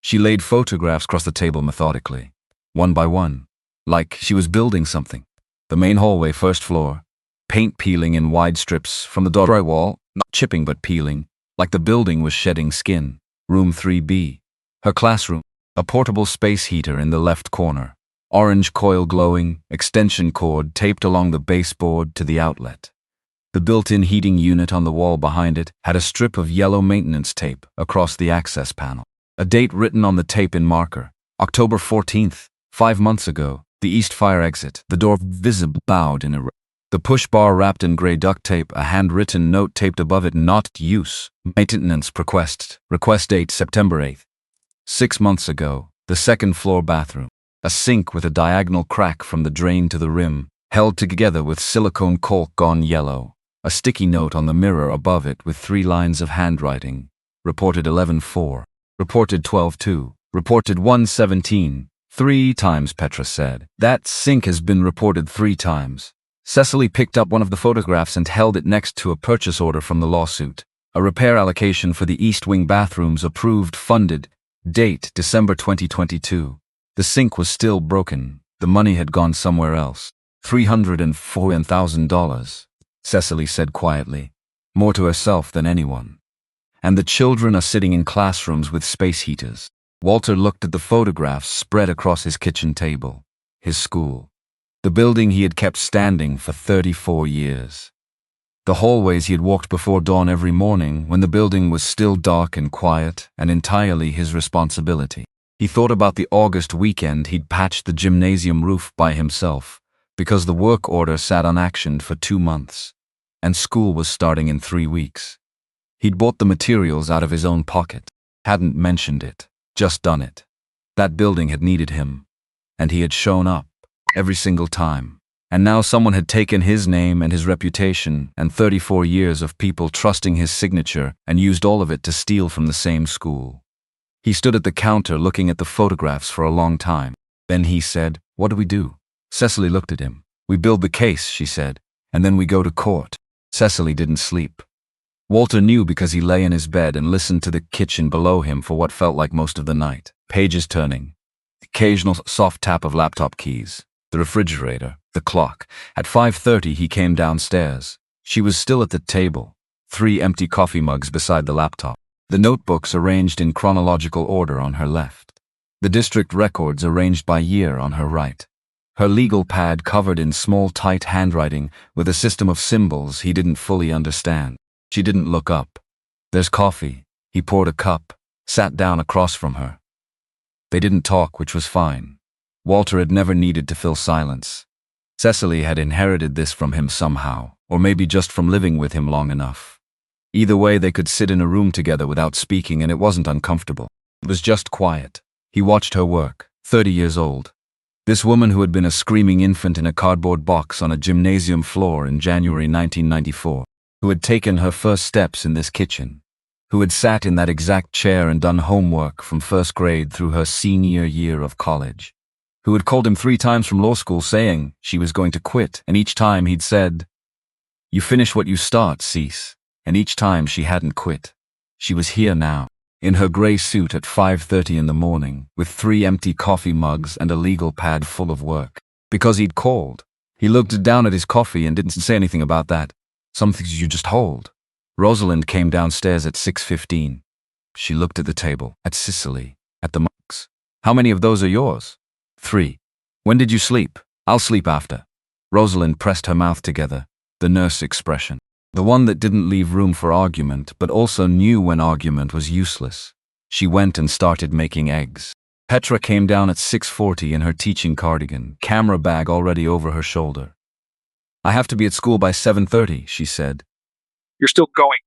She laid photographs across the table methodically, one by one, like she was building something. The main hallway, first floor, paint peeling in wide strips from the drywall, not chipping but peeling, like the building was shedding skin. Room 3B. Her classroom, a portable space heater in the left corner. Orange coil glowing, extension cord taped along the baseboard to the outlet. The built-in heating unit on the wall behind it had a strip of yellow maintenance tape across the access panel. A date written on the tape in marker, October 14th, 5 months ago, the east fire exit, the door visible bowed in a row. The push bar wrapped in gray duct tape, a handwritten note taped above it, not use, maintenance request date September 8th. 6 months ago, the second floor bathroom, a sink with a diagonal crack from the drain to the rim, held together with silicone caulk gone yellow, a sticky note on the mirror above it with 3 lines of handwriting, reported 11-4. Reported 12-2. Reported 117. 3 times, Petra said. That sink has been reported 3 times. Cecily picked up one of the photographs and held it next to a purchase order from the lawsuit. A repair allocation for the East Wing bathrooms approved, funded. Date, December 2022. The sink was still broken. The money had gone somewhere else. $304,000, Cecily said quietly, more to herself than anyone. And the children are sitting in classrooms with space heaters. Walter looked at the photographs spread across his kitchen table. His school. The building he had kept standing for 34 years. The hallways he had walked before dawn every morning when the building was still dark and quiet and entirely his responsibility. He thought about the August weekend he'd patched the gymnasium roof by himself because the work order sat unactioned for 2 months, and school was starting in 3 weeks. He'd bought the materials out of his own pocket, hadn't mentioned it, just done it. That building had needed him, and he had shown up every single time. And now someone had taken his name and his reputation and 34 years of people trusting his signature and used all of it to steal from the same school. He stood at the counter looking at the photographs for a long time. Then he said, "What do we do?" Cecily looked at him. "We build the case," she said, "and then we go to court." Cecily didn't sleep. Walter knew because he lay in his bed and listened to the kitchen below him for what felt like most of the night. Pages turning. Occasional soft tap of laptop keys. The refrigerator. The clock. At 5:30 he came downstairs. She was still at the table. 3 empty coffee mugs beside the laptop. The notebooks arranged in chronological order on her left. The district records arranged by year on her right. Her legal pad covered in small tight handwriting with a system of symbols he didn't fully understand. She didn't look up. "There's coffee." He poured a cup, sat down across from her. They didn't talk, which was fine. Walter had never needed to fill silence. Cecily had inherited this from him somehow, or maybe just from living with him long enough. Either way, they could sit in a room together without speaking, and it wasn't uncomfortable. It was just quiet. He watched her work, 30 years old. This woman who had been a screaming infant in a cardboard box on a gymnasium floor in January 1994. Who had taken her first steps in this kitchen, who had sat in that exact chair and done homework from first grade through her senior year of college, who had called him 3 times from law school saying she was going to quit, and each time he'd said, "You finish what you start, Cease," and each time she hadn't quit. She was here now, in her gray suit at 5:30 in the morning, with 3 empty coffee mugs and a legal pad full of work. Because he'd called. He looked down at his coffee and didn't say anything about that. Some things you just hold. Rosalind came downstairs at 6:15. She looked at the table, at Cecily, at the mugs. "How many of those are yours?" 3. "When did you sleep?" "I'll sleep after." Rosalind pressed her mouth together, the nurse expression. The one that didn't leave room for argument, but also knew when argument was useless. She went and started making eggs. Petra came down at 6:40 in her teaching cardigan, camera bag already over her shoulder. "I have to be at school by 7:30, she said. "You're still going?"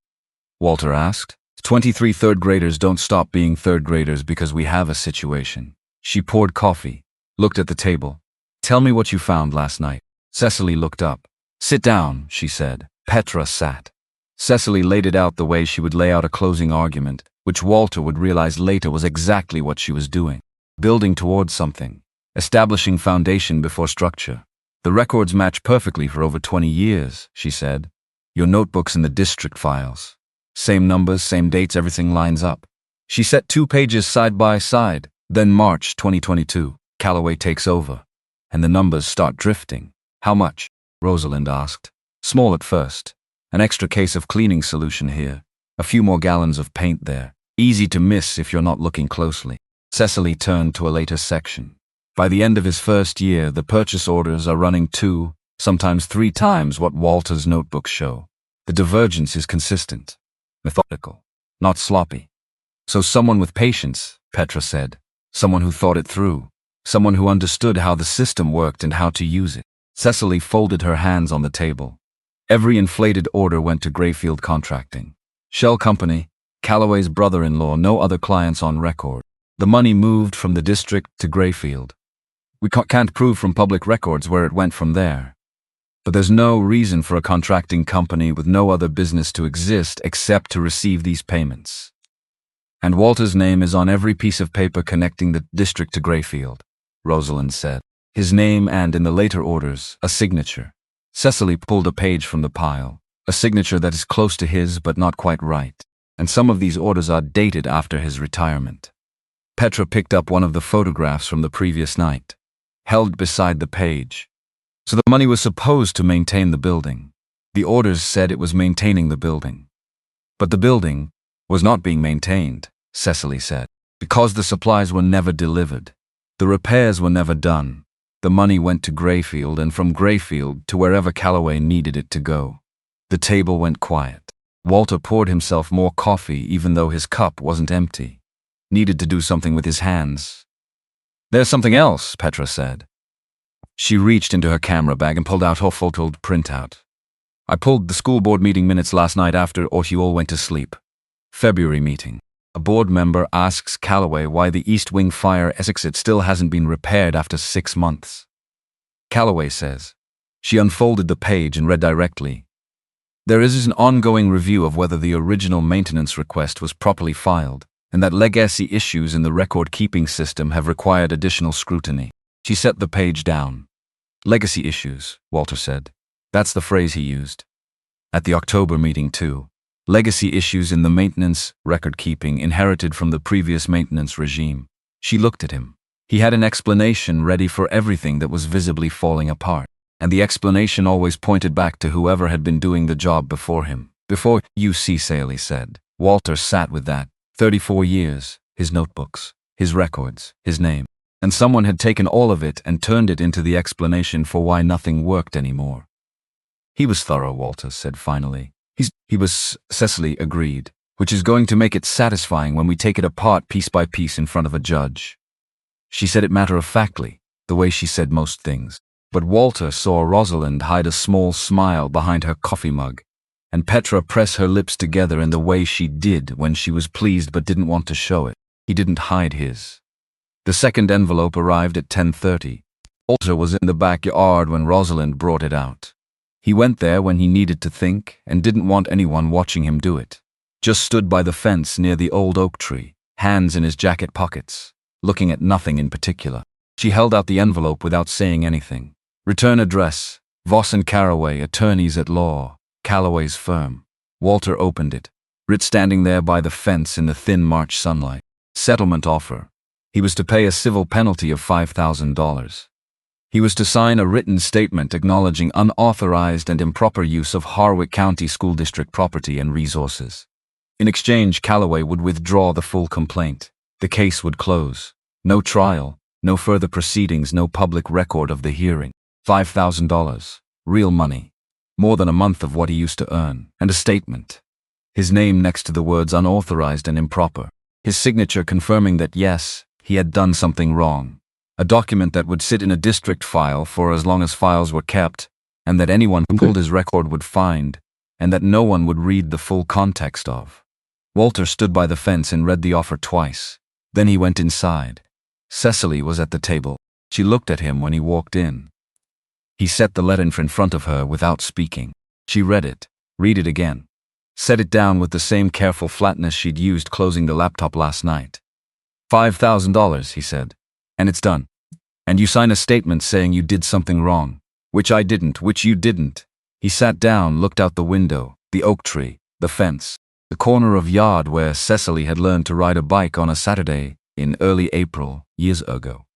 Walter asked. 23 third graders don't stop being third graders because we have a situation. She poured coffee, looked at the table. "Tell me what you found last night." Cecily looked up. "Sit down," she said. Petra sat. Cecily laid it out the way she would lay out a closing argument, which Walter would realize later was exactly what she was doing. Building towards something. Establishing foundation before structure. "The records match perfectly for over 20 years, she said. "Your notebooks in the district files. Same numbers, same dates, everything lines up." She set 2 pages side by side. Then March 2022, Callaway takes over. And the numbers start drifting. "How much?" Rosalind asked. "Small at first. An extra case of cleaning solution here. A few more gallons of paint there. Easy to miss if you're not looking closely." Cecily turned to a later section. By the end of his first year, the purchase orders are running 2, sometimes 3 times what Walter's notebooks show. The divergence is consistent. Methodical. Not sloppy. "So someone with patience," Petra said. "Someone who thought it through. Someone who understood how the system worked and how to use it." Cecily folded her hands on the table. Every inflated order went to Grayfield Contracting. Shell Company, Callaway's brother-in-law, no other clients on record. The money moved from the district to Grayfield. "We can't prove from public records where it went from there. But there's no reason for a contracting company with no other business to exist except to receive these payments. And Walter's name is on every piece of paper connecting the district to Grayfield," Rosalind said. "His name and, in the later orders, a signature." Cecily pulled a page from the pile. "A signature that is close to his but not quite right. And some of these orders are dated after his retirement." Petra picked up one of the photographs from the previous night, held beside the page. "So the money was supposed to maintain the building. The orders said it was maintaining the building. But the building was not being maintained," Cecily said, "because the supplies were never delivered. The repairs were never done. The money went to Grayfield and from Grayfield to wherever Callaway needed it to go." The table went quiet. Walter poured himself more coffee even though his cup wasn't empty. Needed to do something with his hands. "There's something else," Petra said. She reached into her camera bag and pulled out her photoed printout. "I pulled the school board meeting minutes last night after you all went to sleep. February meeting. A board member asks Callaway why the East Wing fire exit still hasn't been repaired after 6 months. Callaway says." She unfolded the page and read directly. "There is an ongoing review of whether the original maintenance request was properly filed, and that legacy issues in the record-keeping system have required additional scrutiny." She set the page down. "Legacy issues," Walter said. That's the phrase he used. At the October meeting, too. Legacy issues in the maintenance, record-keeping, inherited from the previous maintenance regime. She looked at him. He had an explanation ready for everything that was visibly falling apart. And the explanation always pointed back to whoever had been doing the job before him. "Before you," Cecily said. Walter sat with that. 34 years, his notebooks, his records, his name. And someone had taken all of it and turned it into the explanation for why nothing worked anymore. "He was thorough," Walter said finally. He was, Cecily agreed, "which is going to make it satisfying when we take it apart piece by piece in front of a judge." She said it matter-of-factly, the way she said most things. But Walter saw Rosalind hide a small smile behind her coffee mug, and Petra press her lips together in the way she did when she was pleased but didn't want to show it. He didn't hide his. The second envelope arrived at 10:30. Walter was in the backyard when Rosalind brought it out. He went there when he needed to think and didn't want anyone watching him do it. Just stood by the fence near the old oak tree, hands in his jacket pockets, looking at nothing in particular. She held out the envelope without saying anything. "Return address, Voss and Caraway, attorneys at law, Callaway's firm." Walter opened it. Writ standing there by the fence in the thin March sunlight. Settlement offer. He was to pay a civil penalty of $5,000. He was to sign a written statement acknowledging unauthorized and improper use of Harwick County School District property and resources. In exchange, Callaway would withdraw the full complaint. The case would close. No trial, no further proceedings, no public record of the hearing. $5,000. Real money. More than a month of what he used to earn. And a statement. His name next to the words unauthorized and improper. His signature confirming that yes, he had done something wrong. A document that would sit in a district file for as long as files were kept, and that anyone who pulled his record would find, and that no one would read the full context of. Walter stood by the fence and read the offer twice. Then he went inside. Cecily was at the table. She looked at him when he walked in. He set the letter in front of her without speaking. She read it, read it again, set it down with the same careful flatness she'd used closing the laptop last night. $5,000, he said. And it's done. And you sign a statement saying you did something wrong, which I didn't, which you didn't. He sat down, looked out the window, the oak tree, the fence, the corner of yard where Cecily had learned to ride a bike on a Saturday in early April, years ago.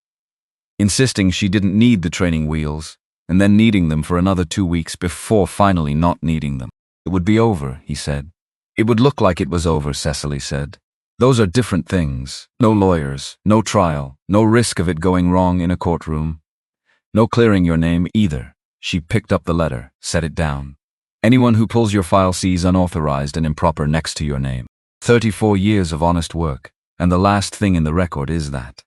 Insisting she didn't need the training wheels, and then needing them for another 2 weeks before finally not needing them. It would be over, he said. It would look like it was over, Cecily said. Those are different things. No lawyers, no trial, no risk of it going wrong in a courtroom. No clearing your name either. She picked up the letter, set it down. Anyone who pulls your file sees unauthorized and improper next to your name. 34 years of honest work, and the last thing in the record is that.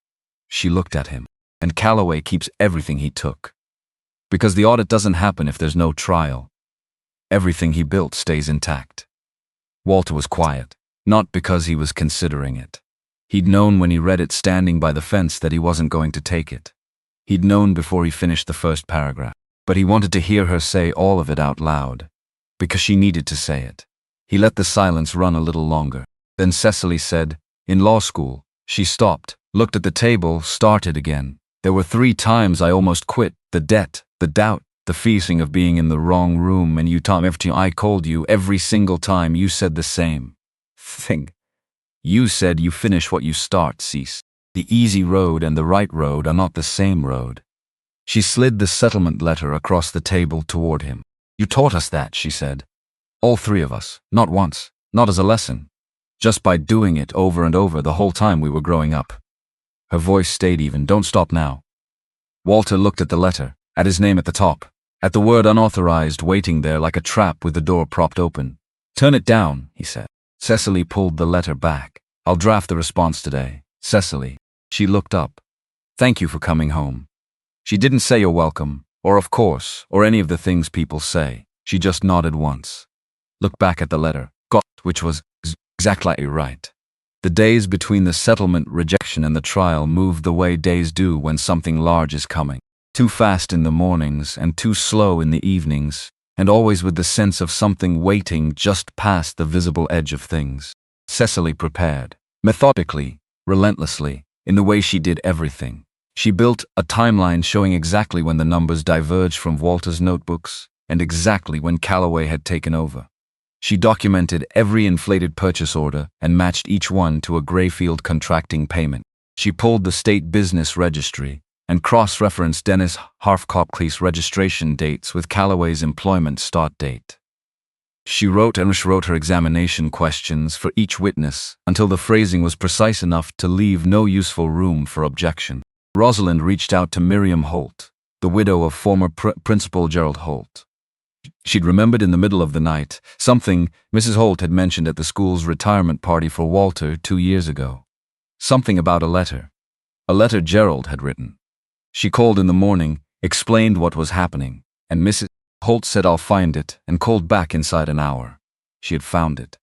She looked at him. And Calloway keeps everything he took. Because the audit doesn't happen if there's no trial. Everything he built stays intact. Walter was quiet, not because he was considering it. He'd known when he read it standing by the fence that he wasn't going to take it. He'd known before he finished the first paragraph, but he wanted to hear her say all of it out loud, because she needed to say it. He let the silence run a little longer. Then Cecily said, "In law school." She stopped, looked at the table, started again. "There were 3 times I almost quit. The debt, the doubt, the feeling of being in the wrong room, and you, Tom, every time I called you, every single time you said the same thing. You said you finish what you start, cease. The easy road and the right road are not the same road." She slid the settlement letter across the table toward him. "You taught us that," she said. "All 3 of us, not once, not as a lesson. Just by doing it over and over the whole time we were growing up." Her voice stayed even. "Don't stop now." Walter looked at the letter, at his name at the top, at the word unauthorized waiting there like a trap with the door propped open. "Turn it down," he said. Cecily pulled the letter back. "I'll draft the response today." "Cecily." She looked up. "Thank you for coming home." She didn't say you're welcome, or of course, or any of the things people say. She just nodded once. Looked back at the letter, got, which was exactly right. The days between the settlement rejection and the trial moved the way days do when something large is coming. Too fast in the mornings and too slow in the evenings, and always with the sense of something waiting just past the visible edge of things. Cecily prepared, methodically, relentlessly, in the way she did everything. She built a timeline showing exactly when the numbers diverged from Walter's notebooks and exactly when Calloway had taken over. She documented every inflated purchase order and matched each one to a Grayfield contracting payment. She pulled the state business registry and cross-referenced Dennis Harfkopkle's registration dates with Calloway's employment start date. She wrote her examination questions for each witness until the phrasing was precise enough to leave no useful room for objection. Rosalind reached out to Miriam Holt, the widow of former Principal Gerald Holt. She'd remembered in the middle of the night something Mrs. Holt had mentioned at the school's retirement party for Walter 2 years ago. Something about a letter Gerald had written. She called in the morning, explained what was happening, and Mrs. Holt said, "I'll find it," and called back inside an hour. She had found it.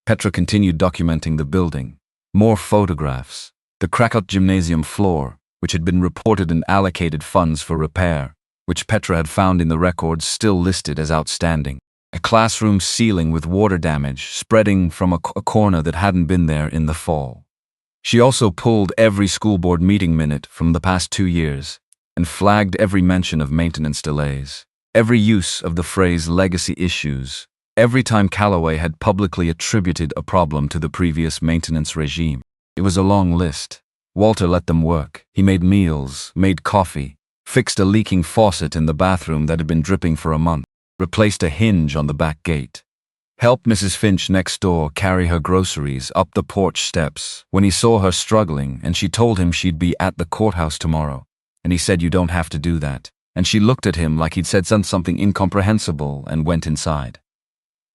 Petra continued documenting the building. More photographs. The cracked gymnasium floor, which had been reported and allocated funds for repair, which Petra had found in the records still listed as outstanding. A classroom ceiling with water damage spreading from a corner that hadn't been there in the fall. She also pulled every school board meeting minute from the past 2 years and flagged every mention of maintenance delays, every use of the phrase legacy issues, every time Calloway had publicly attributed a problem to the previous maintenance regime. It was a long list. Walter let them work. He made meals, made coffee, fixed a leaking faucet in the bathroom that had been dripping for a month, replaced a hinge on the back gate, helped Mrs. Finch next door carry her groceries up the porch steps when he saw her struggling, and she told him she'd be at the courthouse tomorrow, and he said, "You don't have to do that," and she looked at him like he'd said something incomprehensible and went inside.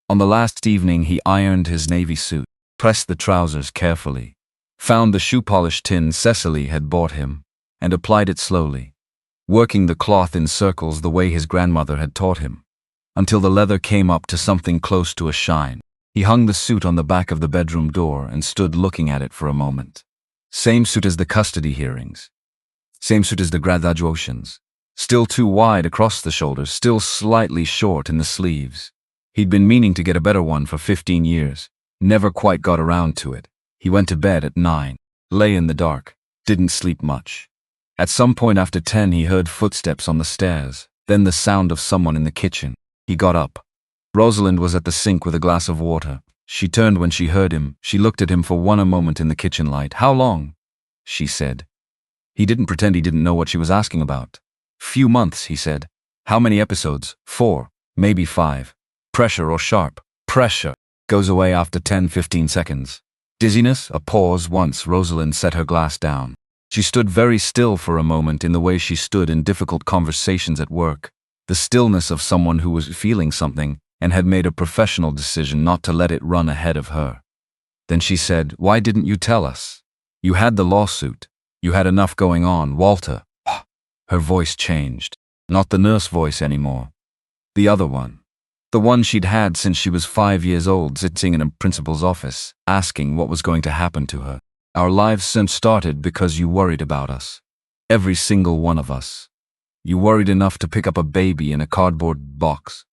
On the last evening he ironed his navy suit, pressed the trousers carefully, found the shoe polish tin Cecily had bought him, and applied it slowly, working the cloth in circles the way his grandmother had taught him, until the leather came up to something close to a shine. He hung the suit on the back of the bedroom door and stood looking at it for a moment. Same suit as the custody hearings. Same suit as the graduations. Still too wide across the shoulders, still slightly short in the sleeves. He'd been meaning to get a better one for 15 years. Never quite got around to it. He went to bed at 9. Lay in the dark. Didn't sleep much. At some point after 10 he heard footsteps on the stairs, then the sound of someone in the kitchen. He got up. Rosalind was at the sink with a glass of water. She turned when she heard him. She looked at him for a moment in the kitchen light. "How long?" she said. He didn't pretend he didn't know what she was asking about. "Few months," he said. "How many episodes?" 4, maybe 5. "Pressure or sharp?" "Pressure. Goes away after 10-15 seconds. "Dizziness?" A pause once Rosalind set her glass down. She stood very still for a moment in the way she stood in difficult conversations at work. The stillness of someone who was feeling something and had made a professional decision not to let it run ahead of her. Then she said, "Why didn't you tell us? You had the lawsuit. You had enough going on, Walter." Her voice changed. Not the nurse voice anymore. The other one. The one she'd had since she was 5 years old, sitting in a principal's office, asking what was going to happen to her. "Our lives started because you worried about us. Every single one of us. You worried enough to pick up a baby in a cardboard box.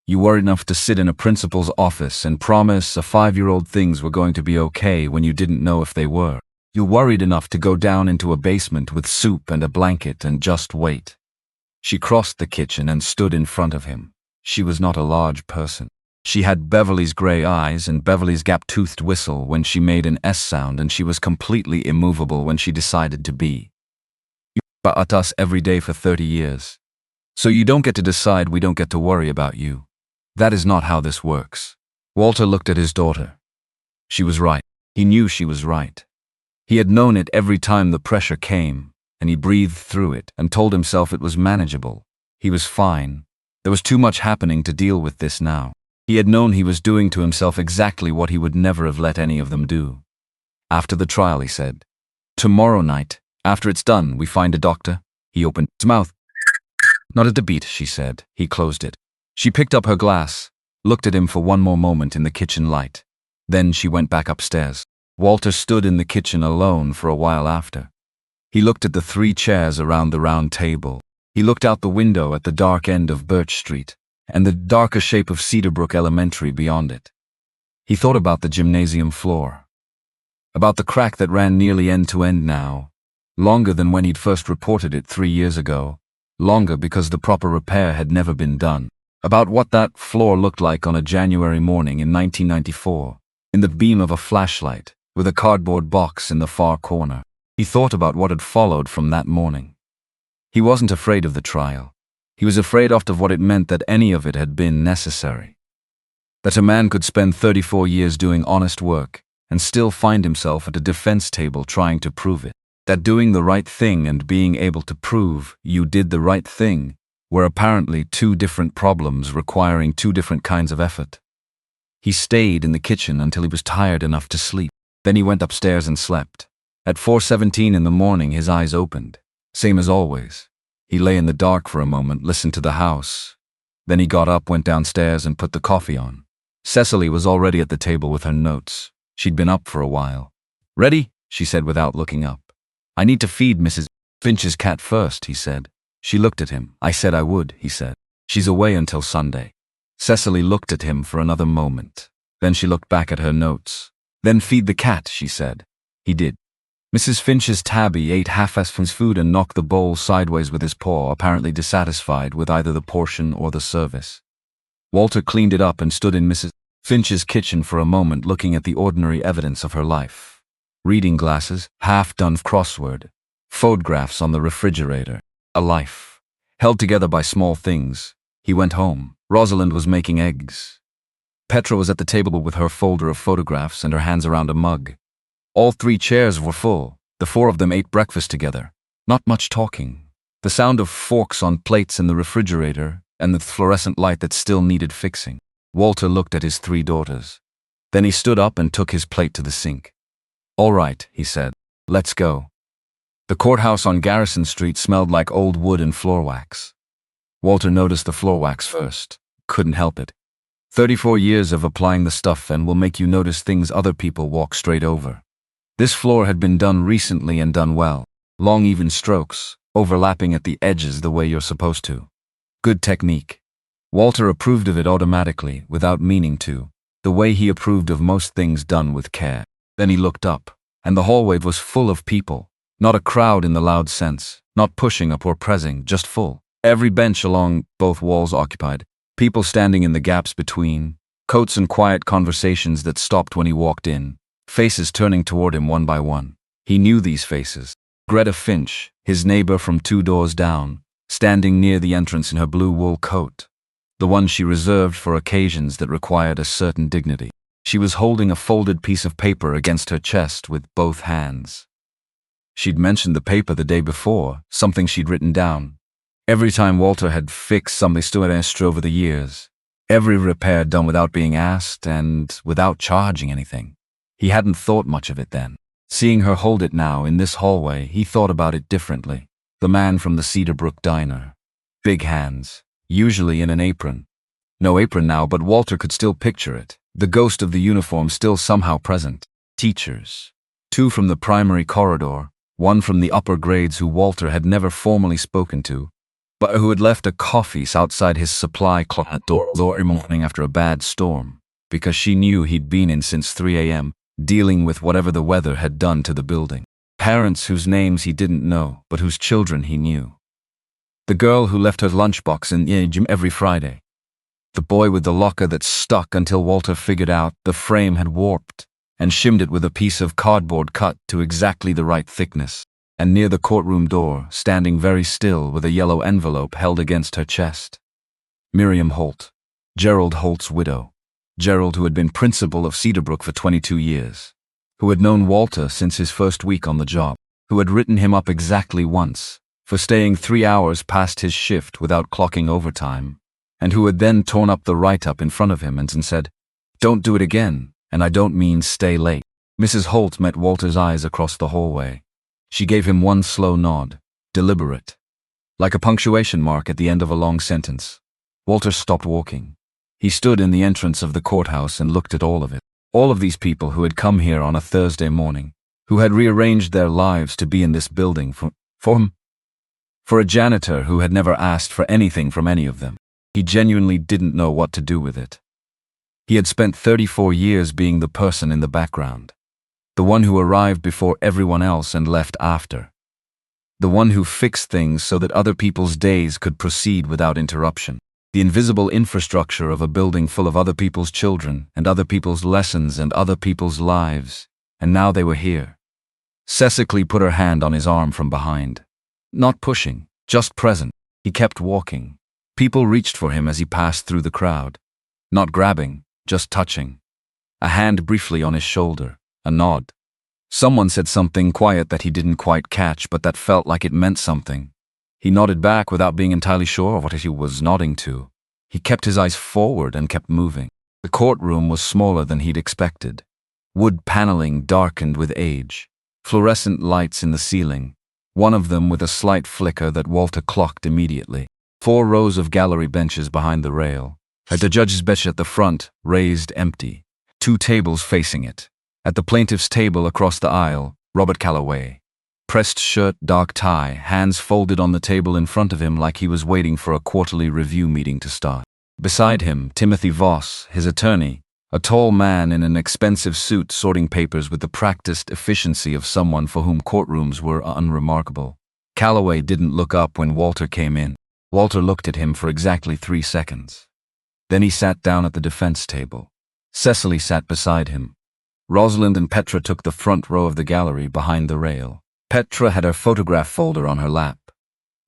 You worried enough to sit in a principal's office and promise a 5-year-old things were going to be okay when you didn't know if they were. You worried enough to go down into a basement with soup and a blanket and just wait." She crossed the kitchen and stood in front of him. She was not a large person. She had Beverly's gray eyes and Beverly's gap-toothed whistle when she made an S sound, and she was completely immovable when she decided to be. "You at us every day for 30 years. So you don't get to decide we don't get to worry about you. That is not how this works." Walter looked at his daughter. She was right. He knew she was right. He had known it every time the pressure came, and he breathed through it and told himself it was manageable. He was fine. There was too much happening to deal with this now. He had known he was doing to himself exactly what he would never have let any of them do. "After the trial," he said. "Tomorrow night, after it's done, we find a doctor." He opened his mouth. "Not at the beat," she said. He closed it. She picked up her glass, looked at him for one more moment in the kitchen light. Then she went back upstairs. Walter stood in the kitchen alone for a while after. He looked at the 3 chairs around the round table. He looked out the window at the dark end of Birch Street and the darker shape of Cedarbrook Elementary beyond it. He thought about the gymnasium floor, about the crack that ran nearly end to end now, longer than when he'd first reported it 3 years ago, longer because the proper repair had never been done, about what that floor looked like on a January morning in 1994, in the beam of a flashlight, with a cardboard box in the far corner. He thought about what had followed from that morning. He wasn't afraid of the trial. He was afraid of what it meant that any of it had been necessary. That a man could spend 34 years doing honest work and still find himself at a defense table trying to prove it. That doing the right thing and being able to prove you did the right thing were apparently 2 different problems requiring 2 different kinds of effort. He stayed in the kitchen until he was tired enough to sleep. Then he went upstairs and slept. At 4:17 in the morning his eyes opened. Same as always. He lay in the dark for a moment, listened to the house. Then he got up, went downstairs and put the coffee on. Cecily was already at the table with her notes. She'd been up for a while. "Ready?" she said without looking up. "I need to feed Mrs. Finch's cat first," he said. She looked at him. "I said I would," he said. "She's away until Sunday." Cecily looked at him for another moment. Then she looked back at her notes. "Then feed the cat," she said. He did. Mrs. Finch's tabby ate half-assed his food and knocked the bowl sideways with his paw, apparently dissatisfied with either the portion or the service. Walter cleaned it up and stood in Mrs. Finch's kitchen for a moment, looking at the ordinary evidence of her life. Reading glasses, half-done crossword, photographs on the refrigerator. A life, held together by small things. He went home. Rosalind was making eggs. Petra was at the table with her folder of photographs and her hands around a mug. All 3 chairs were full. The 4 of them ate breakfast together. Not much talking. The sound of forks on plates in the refrigerator and the fluorescent light that still needed fixing. Walter looked at his 3 daughters. Then he stood up and took his plate to the sink. "All right," he said. "Let's go." The courthouse on Garrison Street smelled like old wood and floor wax. Walter noticed the floor wax first. Couldn't help it. 34 years of applying the stuff and will make you notice things other people walk straight over. This floor had been done recently and done well. Long even strokes, overlapping at the edges the way you're supposed to. Good technique. Walter approved of it automatically, without meaning to, the way he approved of most things done with care. Then he looked up, and the hallway was full of people. Not a crowd in the loud sense, not pushing up or pressing, just full. Every bench along both walls occupied, people standing in the gaps between, coats and quiet conversations that stopped when he walked in, faces turning toward him one by one. He knew these faces. Greta Finch, his neighbor from 2 doors down, standing near the entrance in her blue wool coat. The one she reserved for occasions that required a certain dignity. She was holding a folded piece of paper against her chest with both hands. She'd mentioned the paper the day before, something she'd written down. Every time Walter had fixed something extra over the years. Every repair done without being asked and without charging anything. He hadn't thought much of it then. Seeing her hold it now in this hallway, he thought about it differently. The man from the Cedar Brook diner. Big hands. Usually in an apron. No apron now, but Walter could still picture it. The ghost of the uniform still somehow present. Teachers. 2 from the primary corridor, 1 from the upper grades who Walter had never formally spoken to, but who had left a coffee outside his supply closet door every morning after a bad storm, because she knew he'd been in since 3 a.m., dealing with whatever the weather had done to the building. Parents whose names he didn't know, but whose children he knew. The girl who left her lunchbox in the gym every Friday. The boy with the locker that stuck until Walter figured out the frame had warped and shimmed it with a piece of cardboard cut to exactly the right thickness. And near the courtroom door, standing very still with a yellow envelope held against her chest. Miriam Holt, Gerald Holt's widow. Gerald, who had been principal of Cedarbrook for 22 years. Who had known Walter since his first week on the job. Who had written him up exactly once for staying 3 hours past his shift without clocking overtime, and who had then torn up the write-up in front of him and said, "Don't do it again, and I don't mean stay late." Mrs. Holt met Walter's eyes across the hallway. She gave him one slow nod, deliberate, like a punctuation mark at the end of a long sentence. Walter stopped walking. He stood in the entrance of the courthouse and looked at all of it. All of these people who had come here on a Thursday morning, who had rearranged their lives to be in this building for him. For a janitor who had never asked for anything from any of them. He genuinely didn't know what to do with it. He had spent 34 years being the person in the background. The one who arrived before everyone else and left after. The one who fixed things so that other people's days could proceed without interruption. The invisible infrastructure of a building full of other people's children and other people's lessons and other people's lives. And now they were here. Cecily put her hand on his arm from behind. Not pushing, just present. He kept walking. People reached for him as he passed through the crowd. Not grabbing, just touching. A hand briefly on his shoulder, a nod. Someone said something quiet that he didn't quite catch, but that felt like it meant something. He nodded back without being entirely sure of what he was nodding to. He kept his eyes forward and kept moving. The courtroom was smaller than he'd expected. Wood paneling darkened with age. Fluorescent lights in the ceiling. One of them with a slight flicker that Walter clocked immediately. 4 rows of gallery benches behind the rail. At the judge's bench at the front, raised empty. 2 tables facing it. At the plaintiff's table across the aisle, Robert Calloway. Pressed shirt, dark tie, hands folded on the table in front of him like he was waiting for a quarterly review meeting to start. Beside him, Timothy Voss, his attorney, a tall man in an expensive suit sorting papers with the practiced efficiency of someone for whom courtrooms were unremarkable. Calloway didn't look up when Walter came in. Walter looked at him for exactly 3 seconds. Then he sat down at the defense table. Cecily sat beside him. Rosalind and Petra took the front row of the gallery behind the rail. Petra had her photograph folder on her lap.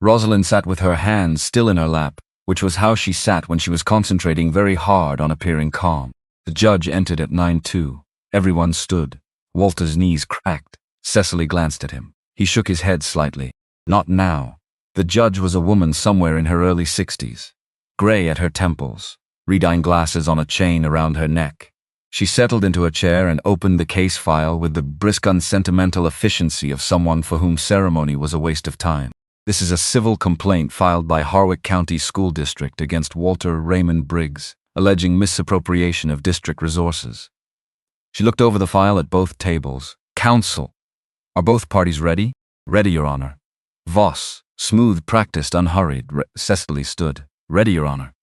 Rosalind sat with her hands still in her lap, which was how she sat when she was concentrating very hard on appearing calm. The judge entered at 9:02. Everyone stood. Walter's knees cracked. Cecily glanced at him. He shook his head slightly. Not now. The judge was a woman somewhere in her early 60s. Gray at her temples. Reading glasses on a chain around her neck. She settled into a chair and opened the case file with the brisk, unsentimental efficiency of someone for whom ceremony was a waste of time. This is a civil complaint filed by Harwick County School District against Walter Raymond Briggs, alleging misappropriation of district resources. She looked over the file at both tables. Counsel. Are both parties ready? Ready, Your Honor. Voss. Smooth, practiced, unhurried. Cecily stood. Ready, Your Honor.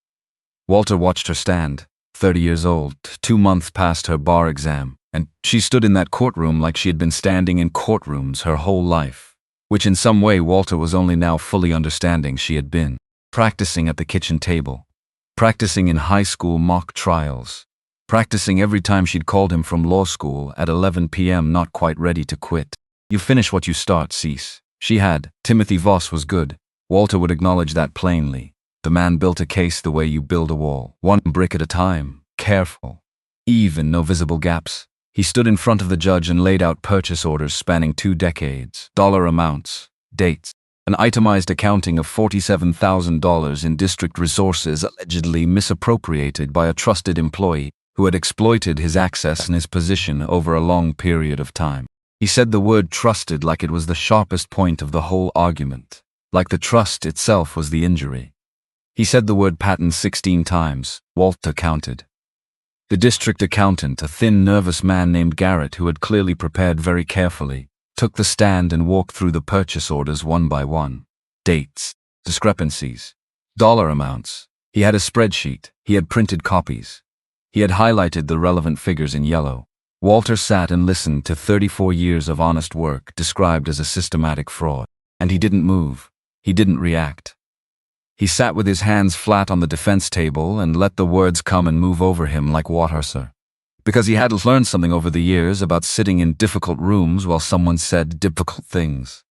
Walter watched her stand. 30 years old, 2 months past her bar exam, and she stood in that courtroom like she had been standing in courtrooms her whole life, which in some way Walter was only now fully understanding she had been. Practicing at the kitchen table. Practicing in high school mock trials. Practicing every time she'd called him from law school at 11 p.m. not quite ready to quit. You finish what you start, Cease. She had. Timothy Voss was good. Walter would acknowledge that plainly. The man built a case the way you build a wall, one brick at a time, careful. Even, no visible gaps. He stood in front of the judge and laid out purchase orders spanning 2 decades, dollar amounts, dates, an itemized accounting of $47,000 in district resources allegedly misappropriated by a trusted employee who had exploited his access and his position over a long period of time. He said the word trusted like it was the sharpest point of the whole argument, like the trust itself was the injury. He said the word patent 16 times. Walter counted. The district accountant, a thin, nervous man named Garrett who had clearly prepared very carefully, took the stand and walked through the purchase orders one by one. Dates, discrepancies, dollar amounts. He had a spreadsheet. He had printed copies. He had highlighted the relevant figures in yellow. Walter sat and listened to 34 years of honest work described as a systematic fraud. And he didn't move. He didn't react. He sat with his hands flat on the defense table and let the words come and move over him like water, sir. Because he had learned something over the years about sitting in difficult rooms while someone said difficult things.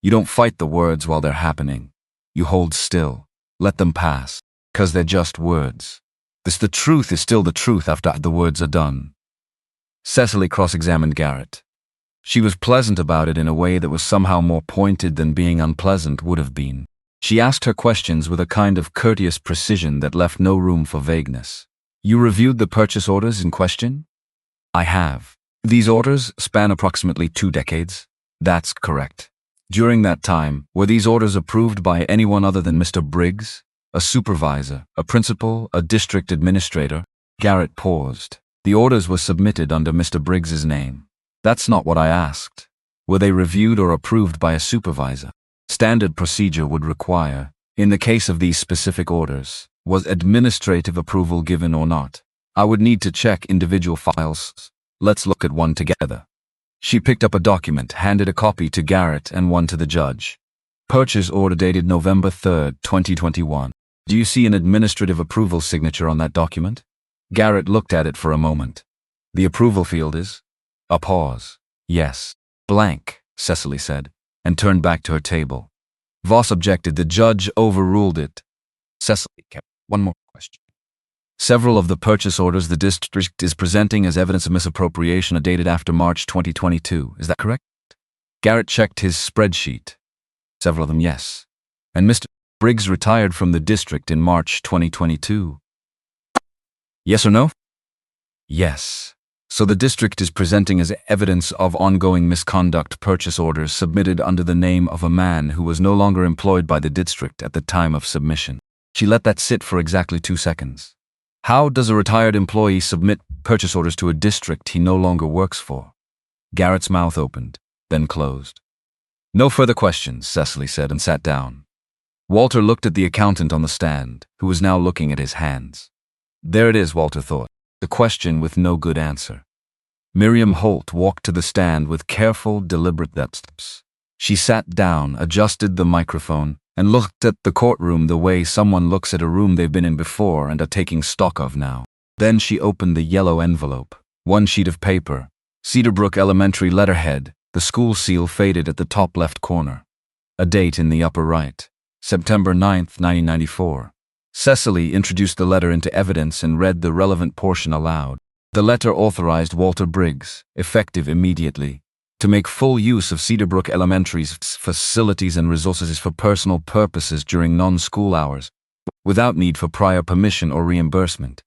You don't fight the words while they're happening. You hold still. Let them pass. 'Cause they're just words. The truth is still the truth after the words are done. Cecily cross-examined Garrett. She was pleasant about it in a way that was somehow more pointed than being unpleasant would have been. She asked her questions with a kind of courteous precision that left no room for vagueness. You reviewed the purchase orders in question? I have. These orders span approximately 2 decades? That's correct. During that time, were these orders approved by anyone other than Mr. Briggs? A supervisor, a principal, a district administrator? Garrett paused. The orders were submitted under Mr. Briggs's name. That's not what I asked. Were they reviewed or approved by a supervisor? Standard procedure would require, in the case of these specific orders, was administrative approval given or not? I would need to check individual files. Let's look at one together. She picked up a document, handed a copy to Garrett and one to the judge. Purchase order dated November 3rd, 2021. Do you see an administrative approval signature on that document? Garrett looked at it for a moment. The approval field is? A pause. Yes. Blank, Cecily said, and turned back to her table. Voss objected. The judge overruled it. Cecily kept one more question. Several of the purchase orders the district is presenting as evidence of misappropriation are dated after March 2022. Is that correct? Garrett checked his spreadsheet. Several of them, yes. And Mr. Briggs retired from the district in March 2022. Yes or no? Yes. So the district is presenting as evidence of ongoing misconduct purchase orders submitted under the name of a man who was no longer employed by the district at the time of submission. She let that sit for exactly 2 seconds. How does a retired employee submit purchase orders to a district he no longer works for? Garrett's mouth opened, then closed. No further questions, Cecily said and sat down. Walter looked at the accountant on the stand, who was now looking at his hands. There it is, Walter thought. The question with no good answer. Miriam Holt walked to the stand with careful, deliberate steps. She sat down, adjusted the microphone, and looked at the courtroom the way someone looks at a room they've been in before and are taking stock of now. Then she opened the yellow envelope. 1 sheet of paper. Cedarbrook Elementary letterhead, the school seal faded at the top left corner. A date in the upper right. September 9th, 1994. Cecily introduced the letter into evidence and read the relevant portion aloud. The letter authorized Walter Briggs, effective immediately, to make full use of Cedarbrook Elementary's facilities and resources for personal purposes during non-school hours, without need for prior permission or reimbursement.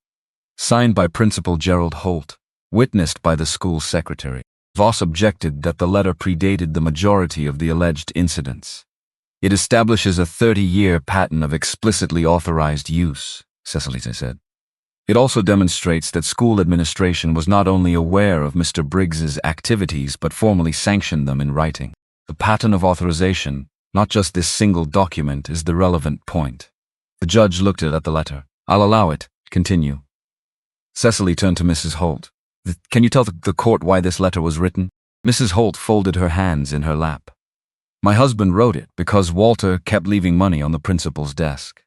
Signed by Principal Gerald Holt. witnessed by the school secretary. Voss objected that the letter predated the majority of the alleged incidents. It establishes a 30-year pattern of explicitly authorized use, Cecily said. It also demonstrates that school administration was not only aware of Mr. Briggs's activities but formally sanctioned them in writing. The pattern of authorization, not just this single document, is the relevant point. The judge looked at the letter. I'll allow it. Continue. Cecily turned to Mrs. Holt. Can you tell the court why this letter was written? Mrs. Holt folded her hands in her lap. My husband wrote it because Walter kept leaving money on the principal's desk.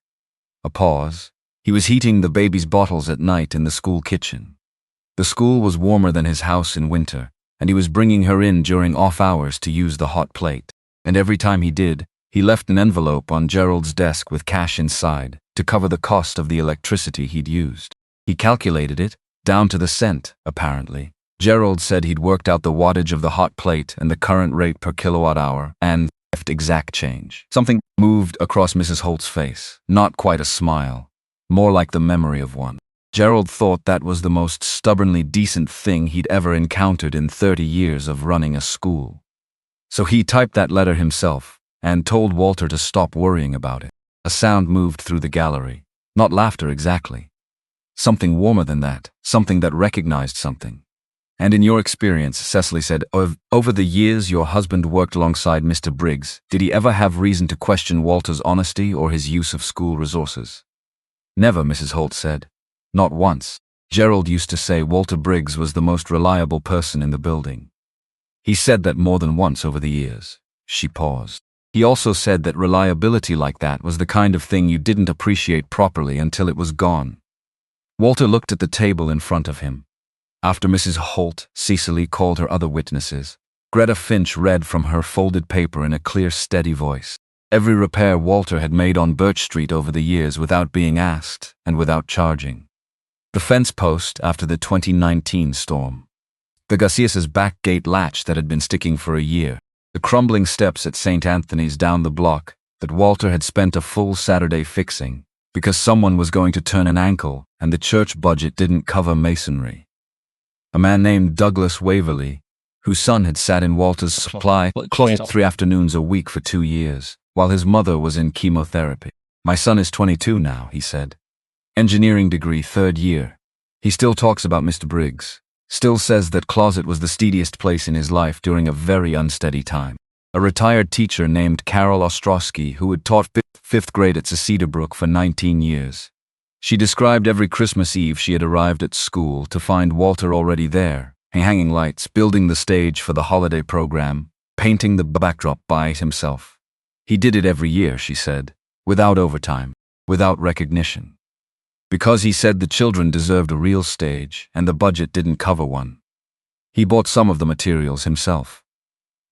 A pause. He was heating the baby's bottles at night in the school kitchen. The school was warmer than his house in winter, and he was bringing her in during off hours to use the hot plate. And every time he did, he left an envelope on Gerald's desk with cash inside to cover the cost of the electricity he'd used. He calculated it, down to the cent, apparently. Gerald said he'd worked out the wattage of the hot plate and the current rate per kilowatt hour, and left exact change. Something moved across Mrs. Holt's face, not quite a smile, more like the memory of one. Gerald thought that was the most stubbornly decent thing he'd ever encountered in 30 years of running a school. So he typed that letter himself and told Walter to stop worrying about it. A sound moved through the gallery. Not laughter exactly. Something warmer than that, something that recognized something. And in your experience, Cecily said, over the years your husband worked alongside Mr. Briggs, did he ever have reason to question Walter's honesty or his use of school resources? Never, Mrs. Holt said. Not once. Gerald used to say Walter Briggs was the most reliable person in the building. He said that more than once over the years. She paused. He also said that reliability like that was the kind of thing you didn't appreciate properly until it was gone. Walter looked at the table in front of him. After Mrs. Holt, Cecily called her other witnesses. Greta Finch read from her folded paper in a clear, steady voice. Every repair Walter had made on Birch Street over the years without being asked and without charging. The fence post after the 2019 storm. The Garcias' back gate latch that had been sticking for a year. The crumbling steps at St. Anthony's down the block that Walter had spent a full Saturday fixing because someone was going to turn an ankle and the church budget didn't cover masonry. A man named Douglas Waverley, whose son had sat in Walter's supply closet 3 afternoons a week for 2 years, while his mother was in chemotherapy. My son is 22 now, he said. Engineering degree, 3rd year. He still talks about Mr. Briggs. Still says that closet was the steadiest place in his life during a very unsteady time. A retired teacher named Carol Ostrowski who had taught 5th grade at Cedarbrooke for 19 years. She described every Christmas Eve she had arrived at school to find Walter already there, hanging lights, building the stage for the holiday program, painting the backdrop by himself. He did it every year, she said, without overtime, without recognition. Because he said the children deserved a real stage and the budget didn't cover one. He bought some of the materials himself.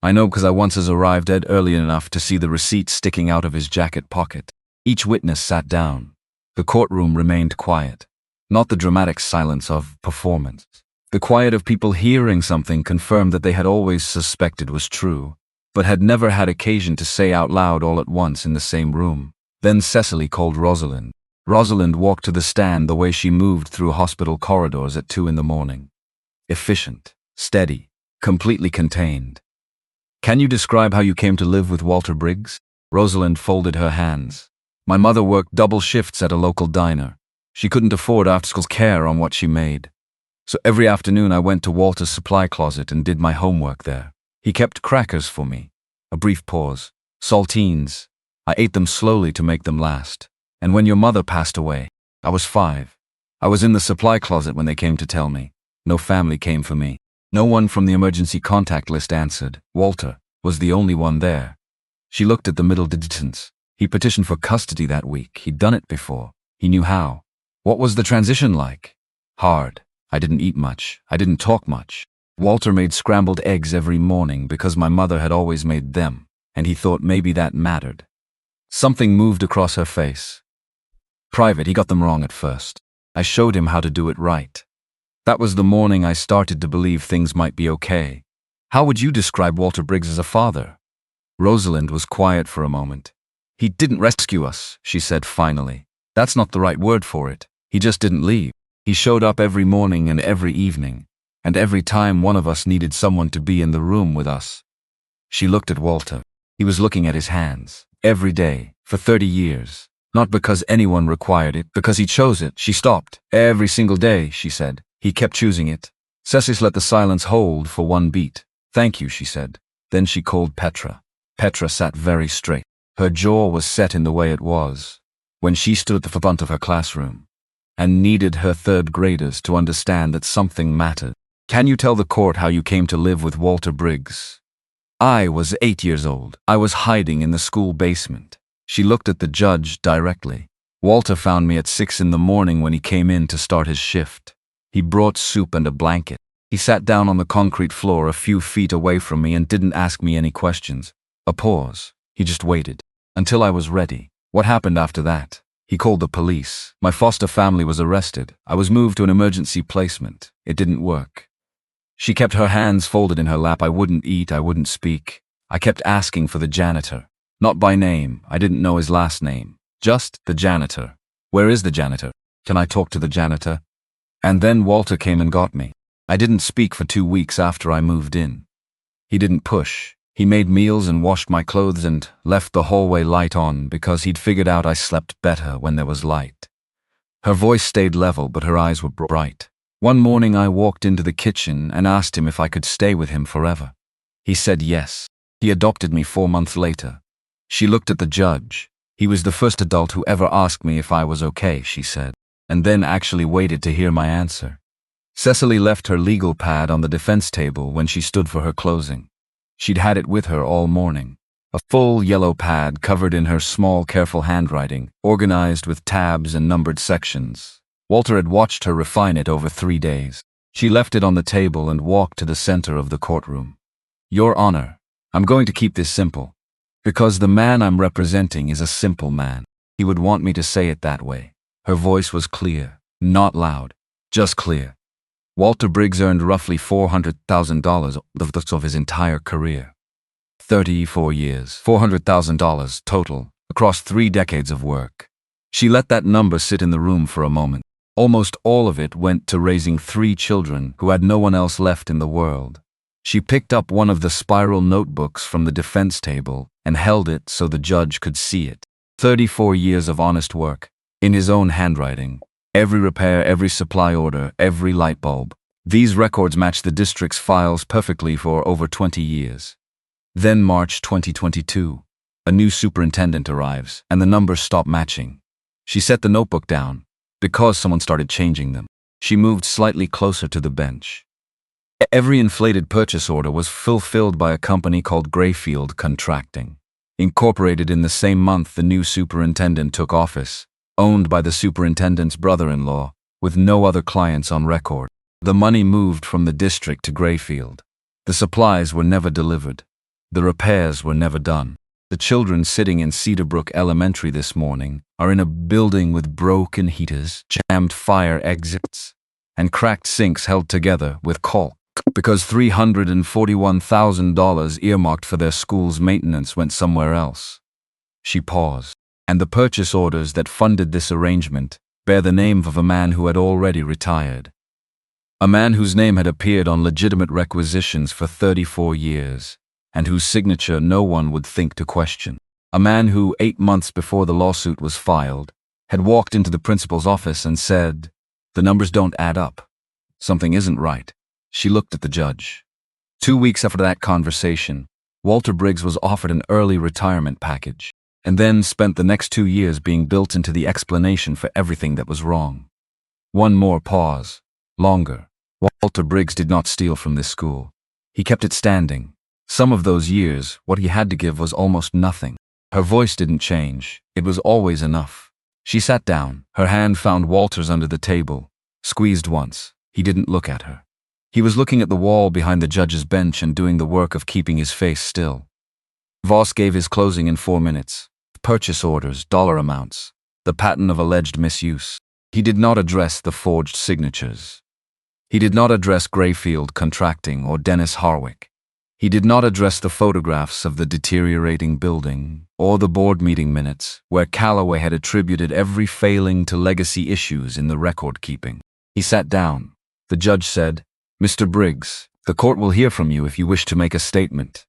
I know because I once arrived early enough to see the receipt sticking out of his jacket pocket. Each witness sat down. The courtroom remained quiet. Not the dramatic silence of performance. The quiet of people hearing something confirmed that they had always suspected was true, but had never had occasion to say out loud all at once in the same room. Then Cecily called Rosalind. Rosalind walked to the stand the way she moved through hospital corridors at 2 a.m. Efficient, steady, completely contained. Can you describe how you came to live with Walter Briggs? Rosalind folded her hands. My mother worked double shifts at a local diner. She couldn't afford after-school care on what she made. So every afternoon I went to Walter's supply closet and did my homework there. He kept crackers for me. A brief pause. Saltines. I ate them slowly to make them last. And when your mother passed away, I was 5. I was in the supply closet when they came to tell me. No family came for me. No one from the emergency contact list answered. Walter was the only one there. She looked at the middle digits. He petitioned for custody that week. He'd done it before. He knew how. What was the transition like? Hard. I didn't eat much. I didn't talk much. Walter made scrambled eggs every morning because my mother had always made them, and he thought maybe that mattered. Something moved across her face. Private, he got them wrong at first. I showed him how to do it right. That was the morning I started to believe things might be okay. How would you describe Walter Briggs as a father? Rosalind was quiet for a moment. He didn't rescue us, she said finally. That's not the right word for it. He just didn't leave. He showed up every morning and every evening. And every time one of us needed someone to be in the room with us. She looked at Walter. He was looking at his hands. Every day, for 30 years. Not because anyone required it, because he chose it. She stopped. Every single day, she said. He kept choosing it. Cecil let the silence hold for one beat. Thank you, she said. Then she called Petra. Petra sat very straight. Her jaw was set in the way it was when she stood at the front of her classroom and needed her third graders to understand that something mattered. Can you tell the court how you came to live with Walter Briggs? I was 8 years old. I was hiding in the school basement. She looked at the judge directly. Walter found me at 6 in the morning when he came in to start his shift. He brought soup and a blanket. He sat down on the concrete floor a few feet away from me and didn't ask me any questions. A pause. He just waited. Until I was ready. What happened after that? He called the police. My foster family was arrested. I was moved to an emergency placement. It didn't work. She kept her hands folded in her lap. I wouldn't eat. I wouldn't speak. I kept asking for the janitor. Not by name. I didn't know his last name. Just the janitor. Where is the janitor? Can I talk to the janitor? And then Walter came and got me. I didn't speak for 2 weeks after I moved in. He didn't push. He made meals and washed my clothes and left the hallway light on because he'd figured out I slept better when there was light. Her voice stayed level, but her eyes were bright. One morning I walked into the kitchen and asked him if I could stay with him forever. He said yes. He adopted me 4 months later. She looked at the judge. He was the first adult who ever asked me if I was okay, she said, and then actually waited to hear my answer. Cecily left her legal pad on the defense table when she stood for her closing. She'd had it with her all morning. A full yellow pad covered in her small, careful handwriting, organized with tabs and numbered sections. Walter had watched her refine it over 3 days. She left it on the table and walked to the center of the courtroom. Your Honor, I'm going to keep this simple. Because the man I'm representing is a simple man. He would want me to say it that way. Her voice was clear, not loud, just clear. Walter Briggs earned roughly $400,000 of his entire career. 34 years, $400,000 total, across 3 decades of work. She let that number sit in the room for a moment. Almost all of it went to raising 3 children who had no one else left in the world. She picked up one of the spiral notebooks from the defense table and held it so the judge could see it. 34 years of honest work, in his own handwriting. Every repair, every supply order, every light bulb. These records match the district's files perfectly for over 20 years. Then March 2022. A new superintendent arrives, and the numbers stop matching. She set the notebook down, because someone started changing them. She moved slightly closer to the bench. Every inflated purchase order was fulfilled by a company called Grayfield Contracting. Incorporated in the same month the new superintendent took office, owned by the superintendent's brother-in-law, with no other clients on record. The money moved from the district to Grayfield. The supplies were never delivered. The repairs were never done. The children sitting in Cedarbrook Elementary this morning are in a building with broken heaters, jammed fire exits, and cracked sinks held together with caulk, because $341,000 earmarked for their school's maintenance went somewhere else. She paused. And the purchase orders that funded this arrangement bear the name of a man who had already retired. A man whose name had appeared on legitimate requisitions for 34 years, and whose signature no one would think to question. A man who, 8 months before the lawsuit was filed, had walked into the principal's office and said, "The numbers don't add up. Something isn't right." She looked at the judge. 2 weeks after that conversation, Walter Briggs was offered an early retirement package, and then spent the next 2 years being built into the explanation for everything that was wrong. One more pause. Longer. Walter Briggs did not steal from this school. He kept it standing. Some of those years, what he had to give was almost nothing. Her voice didn't change. It was always enough. She sat down. Her hand found Walter's under the table. Squeezed once. He didn't look at her. He was looking at the wall behind the judge's bench and doing the work of keeping his face still. Voss gave his closing in 4 minutes. Purchase orders, dollar amounts, the pattern of alleged misuse. He did not address the forged signatures. He did not address Grayfield Contracting or Dennis Harwick. He did not address the photographs of the deteriorating building or the board meeting minutes where Calloway had attributed every failing to legacy issues in the record keeping. He sat down. The judge said, Mr. Briggs, the court will hear from you if you wish to make a statement.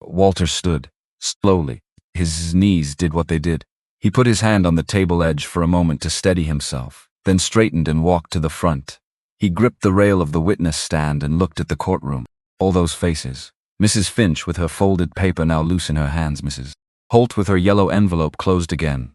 Walter stood, slowly. His knees did what they did. He put his hand on the table edge for a moment to steady himself, then straightened and walked to the front. He gripped the rail of the witness stand and looked at the courtroom. All those faces. Mrs. Finch with her folded paper now loose in her hands, Mrs. Holt with her yellow envelope closed again.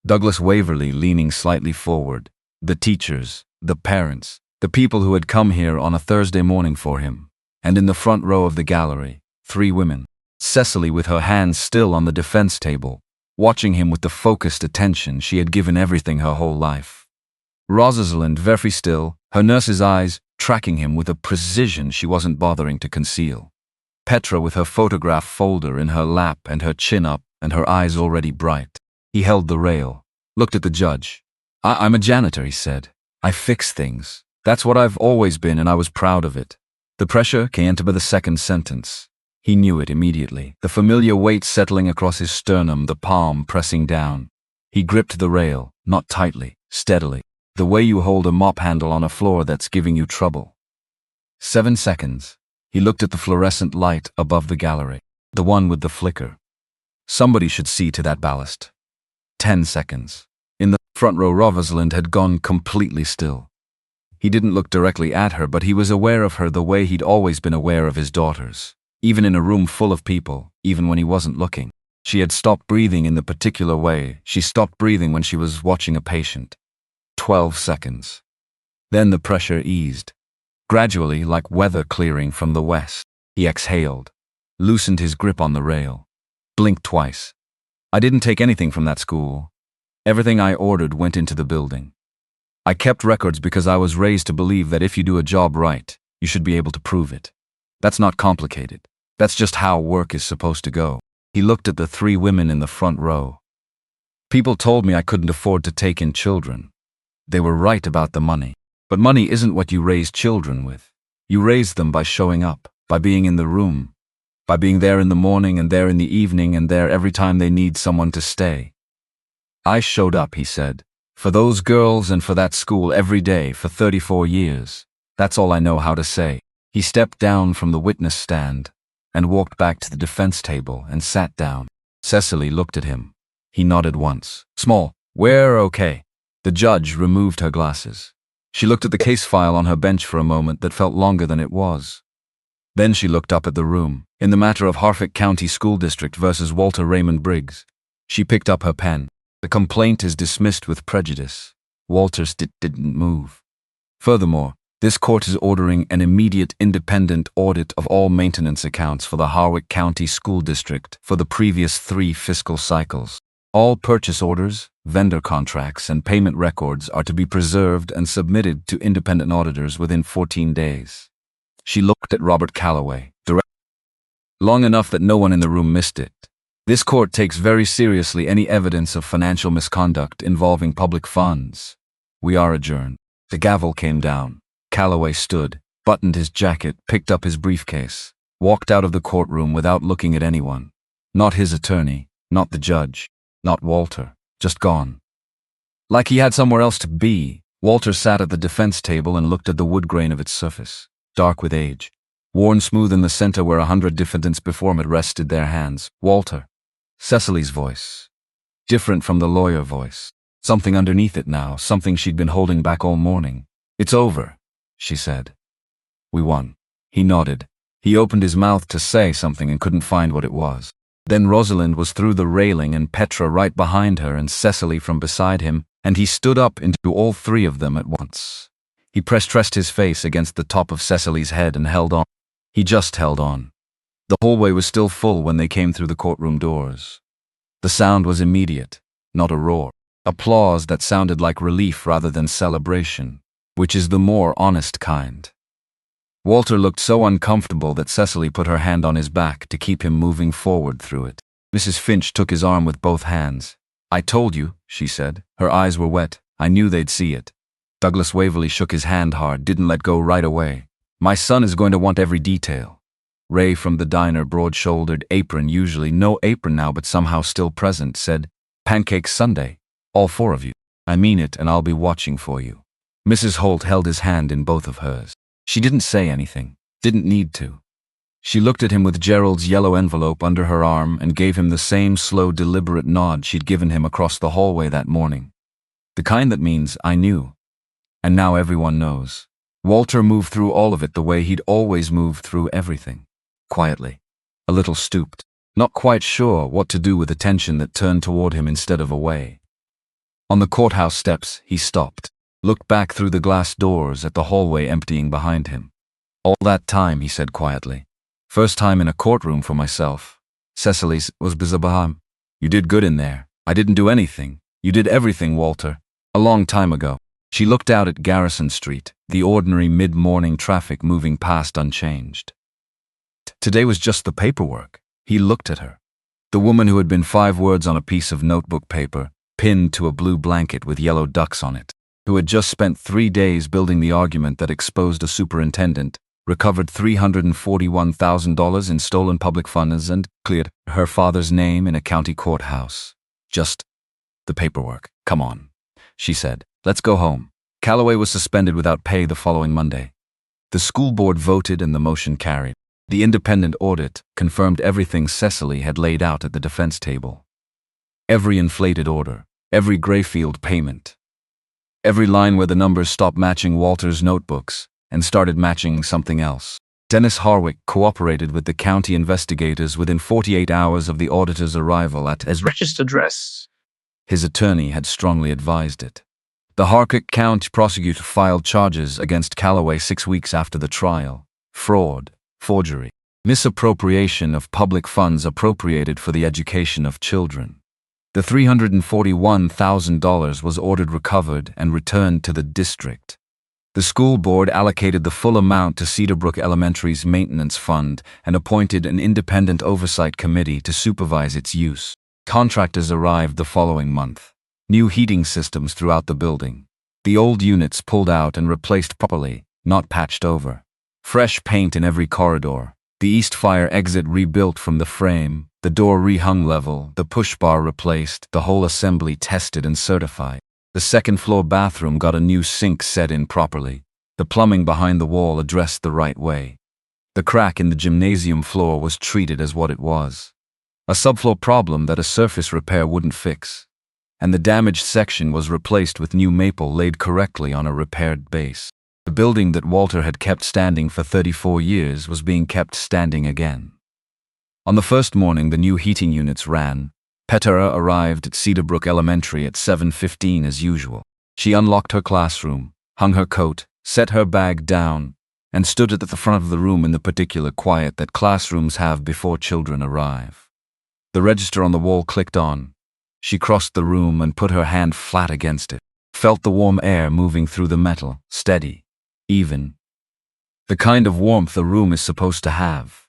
Douglas Waverley leaning slightly forward. The teachers, the parents, the people who had come here on a Thursday morning for him. And in the front row of the gallery, 3 women. Cecily with her hands still on the defense table, watching him with the focused attention she had given everything her whole life. Rosalind very still, her nurse's eyes tracking him with a precision she wasn't bothering to conceal. Petra with her photograph folder in her lap and her chin up and her eyes already bright. He held the rail, looked at the judge. I'm a janitor, he said. I fix things. That's what I've always been, and I was proud of it. The pressure came to the second sentence. He knew it immediately, the familiar weight settling across his sternum, the palm pressing down. He gripped the rail, not tightly, steadily, the way you hold a mop handle on a floor that's giving you trouble. 7 seconds. He looked at the fluorescent light above the gallery, the one with the flicker. Somebody should see to that ballast. 10 seconds. In the front row, Rosalind had gone completely still. He didn't look directly at her, but he was aware of her the way he'd always been aware of his daughters. Even in a room full of people, even when he wasn't looking. She had stopped breathing in the particular way she stopped breathing when she was watching a patient. 12 seconds. Then the pressure eased. Gradually, like weather clearing from the west, he exhaled, loosened his grip on the rail, blinked twice. I didn't take anything from that school. Everything I ordered went into the building. I kept records because I was raised to believe that if you do a job right, you should be able to prove it. That's not complicated. That's just how work is supposed to go. He looked at the 3 women in the front row. People told me I couldn't afford to take in children. They were right about the money. But money isn't what you raise children with. You raise them by showing up, by being in the room, by being there in the morning and there in the evening and there every time they need someone to stay. I showed up, he said, for those girls and for that school every day for 34 years. That's all I know how to say. He stepped down from the witness stand and walked back to the defense table and sat down. Cecily looked at him. He nodded once. Small, we're okay. The judge removed her glasses. She looked at the case file on her bench for a moment that felt longer than it was. Then she looked up at the room. In the matter of Harford County School District versus Walter Raymond Briggs. She picked up her pen. The complaint is dismissed with prejudice. Walters didn't move. Furthermore, this court is ordering an immediate independent audit of all maintenance accounts for the Harwick County School District for the previous 3 fiscal cycles. All purchase orders, vendor contracts, and payment records are to be preserved and submitted to independent auditors within 14 days. She looked at Robert Calloway, long enough that no one in the room missed it. This court takes very seriously any evidence of financial misconduct involving public funds. We are adjourned. The gavel came down. Calloway stood, buttoned his jacket, picked up his briefcase, walked out of the courtroom without looking at anyone. Not his attorney, not the judge, not Walter, just gone. Like he had somewhere else to be, Walter sat at the defense table and looked at the wood grain of its surface, dark with age, worn smooth in the center where 100 defendants before him had rested their hands. Walter. Cecily's voice. Different from the lawyer voice. Something underneath it now, something she'd been holding back all morning. It's over, she said. We won. He nodded. He opened his mouth to say something and couldn't find what it was. Then Rosalind was through the railing and Petra right behind her and Cecily from beside him, and he stood up into all 3 of them at once. He pressed his face against the top of Cecily's head and held on. He just held on. The hallway was still full when they came through the courtroom doors. The sound was immediate, not a roar. Applause that sounded like relief rather than celebration, which is the more honest kind. Walter looked so uncomfortable that Cecily put her hand on his back to keep him moving forward through it. Mrs. Finch took his arm with both hands. I told you, she said. Her eyes were wet. I knew they'd see it. Douglas Waverley shook his hand hard, didn't let go right away. My son is going to want every detail. Ray from the diner, broad-shouldered, apron, usually no apron now but somehow still present, said, Pancake Sunday. All 4 of you. I mean it, and I'll be watching for you. Mrs. Holt held his hand in both of hers. She didn't say anything, didn't need to. She looked at him with Gerald's yellow envelope under her arm and gave him the same slow, deliberate nod she'd given him across the hallway that morning. The kind that means, I knew. And now everyone knows. Walter moved through all of it the way he'd always moved through everything. Quietly. A little stooped. Not quite sure what to do with attention that turned toward him instead of away. On the courthouse steps, he stopped, looked back through the glass doors at the hallway emptying behind him. All that time, he said quietly. First time in a courtroom for myself. Cecily's was bizarre. You did good in there. I didn't do anything. You did everything, Walter. A long time ago. She looked out at Garrison Street, the ordinary mid-morning traffic moving past unchanged. Today was just the paperwork. He looked at her. The woman who had been 5 words on a piece of notebook paper, pinned to a blue blanket with yellow ducks on it, who had just spent 3 days building the argument that exposed a superintendent, recovered $341,000 in stolen public funds and cleared her father's name in a county courthouse. Just the paperwork. Come on, she said. Let's go home. Calloway was suspended without pay the following Monday. The school board voted and the motion carried. The independent audit confirmed everything Cecily had laid out at the defense table. Every inflated order, every Grayfield payment, every line where the numbers stopped matching Walter's notebooks and started matching something else. Dennis Harwick cooperated with the county investigators within 48 hours of the auditor's arrival at his registered address. His attorney had strongly advised it. The Harwick County prosecutor filed charges against Calloway 6 weeks after the trial. Fraud, forgery, misappropriation of public funds appropriated for the education of children. The $341,000 was ordered recovered and returned to the district. The school board allocated the full amount to Cedarbrook Elementary's maintenance fund and appointed an independent oversight committee to supervise its use. Contractors arrived the following month. New heating systems throughout the building. The old units pulled out and replaced properly, not patched over. Fresh paint in every corridor. The east fire exit rebuilt from the frame, the door rehung level, the push bar replaced, the whole assembly tested and certified. The second-floor bathroom got a new sink set in properly. The plumbing behind the wall addressed the right way. The crack in the gymnasium floor was treated as what it was. A subfloor problem that a surface repair wouldn't fix. And the damaged section was replaced with new maple laid correctly on a repaired base. The building that Walter had kept standing for 34 years was being kept standing again. On the first morning the new heating units ran. Petera arrived at Cedarbrook Elementary at 7:15 as usual. She unlocked her classroom, hung her coat, set her bag down, and stood at the front of the room in the particular quiet that classrooms have before children arrive. The register on the wall clicked on. She crossed the room and put her hand flat against it, felt the warm air moving through the metal, steady, even. The kind of warmth a room is supposed to have.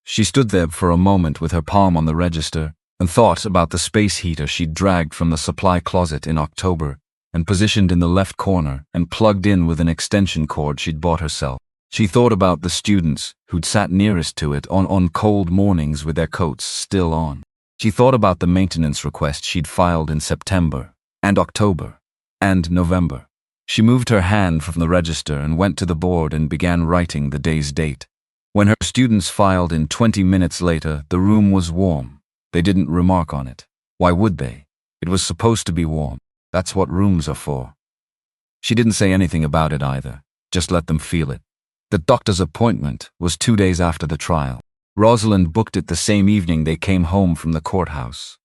She stood there for a moment with her palm on the register and thought about the space heater she'd dragged from the supply closet in October and positioned in the left corner and plugged in with an extension cord she'd bought herself. She thought about the students who'd sat nearest to it on cold mornings with their coats still on. She thought about the maintenance request she'd filed in September and October and November. She moved her hand from the register and went to the board and began writing the day's date. When her students filed in 20 minutes later, the room was warm. They didn't remark on it. Why would they? It was supposed to be warm. That's what rooms are for. She didn't say anything about it either, just let them feel it. The doctor's appointment was 2 days after the trial. Rosalind booked it the same evening they came home from the courthouse.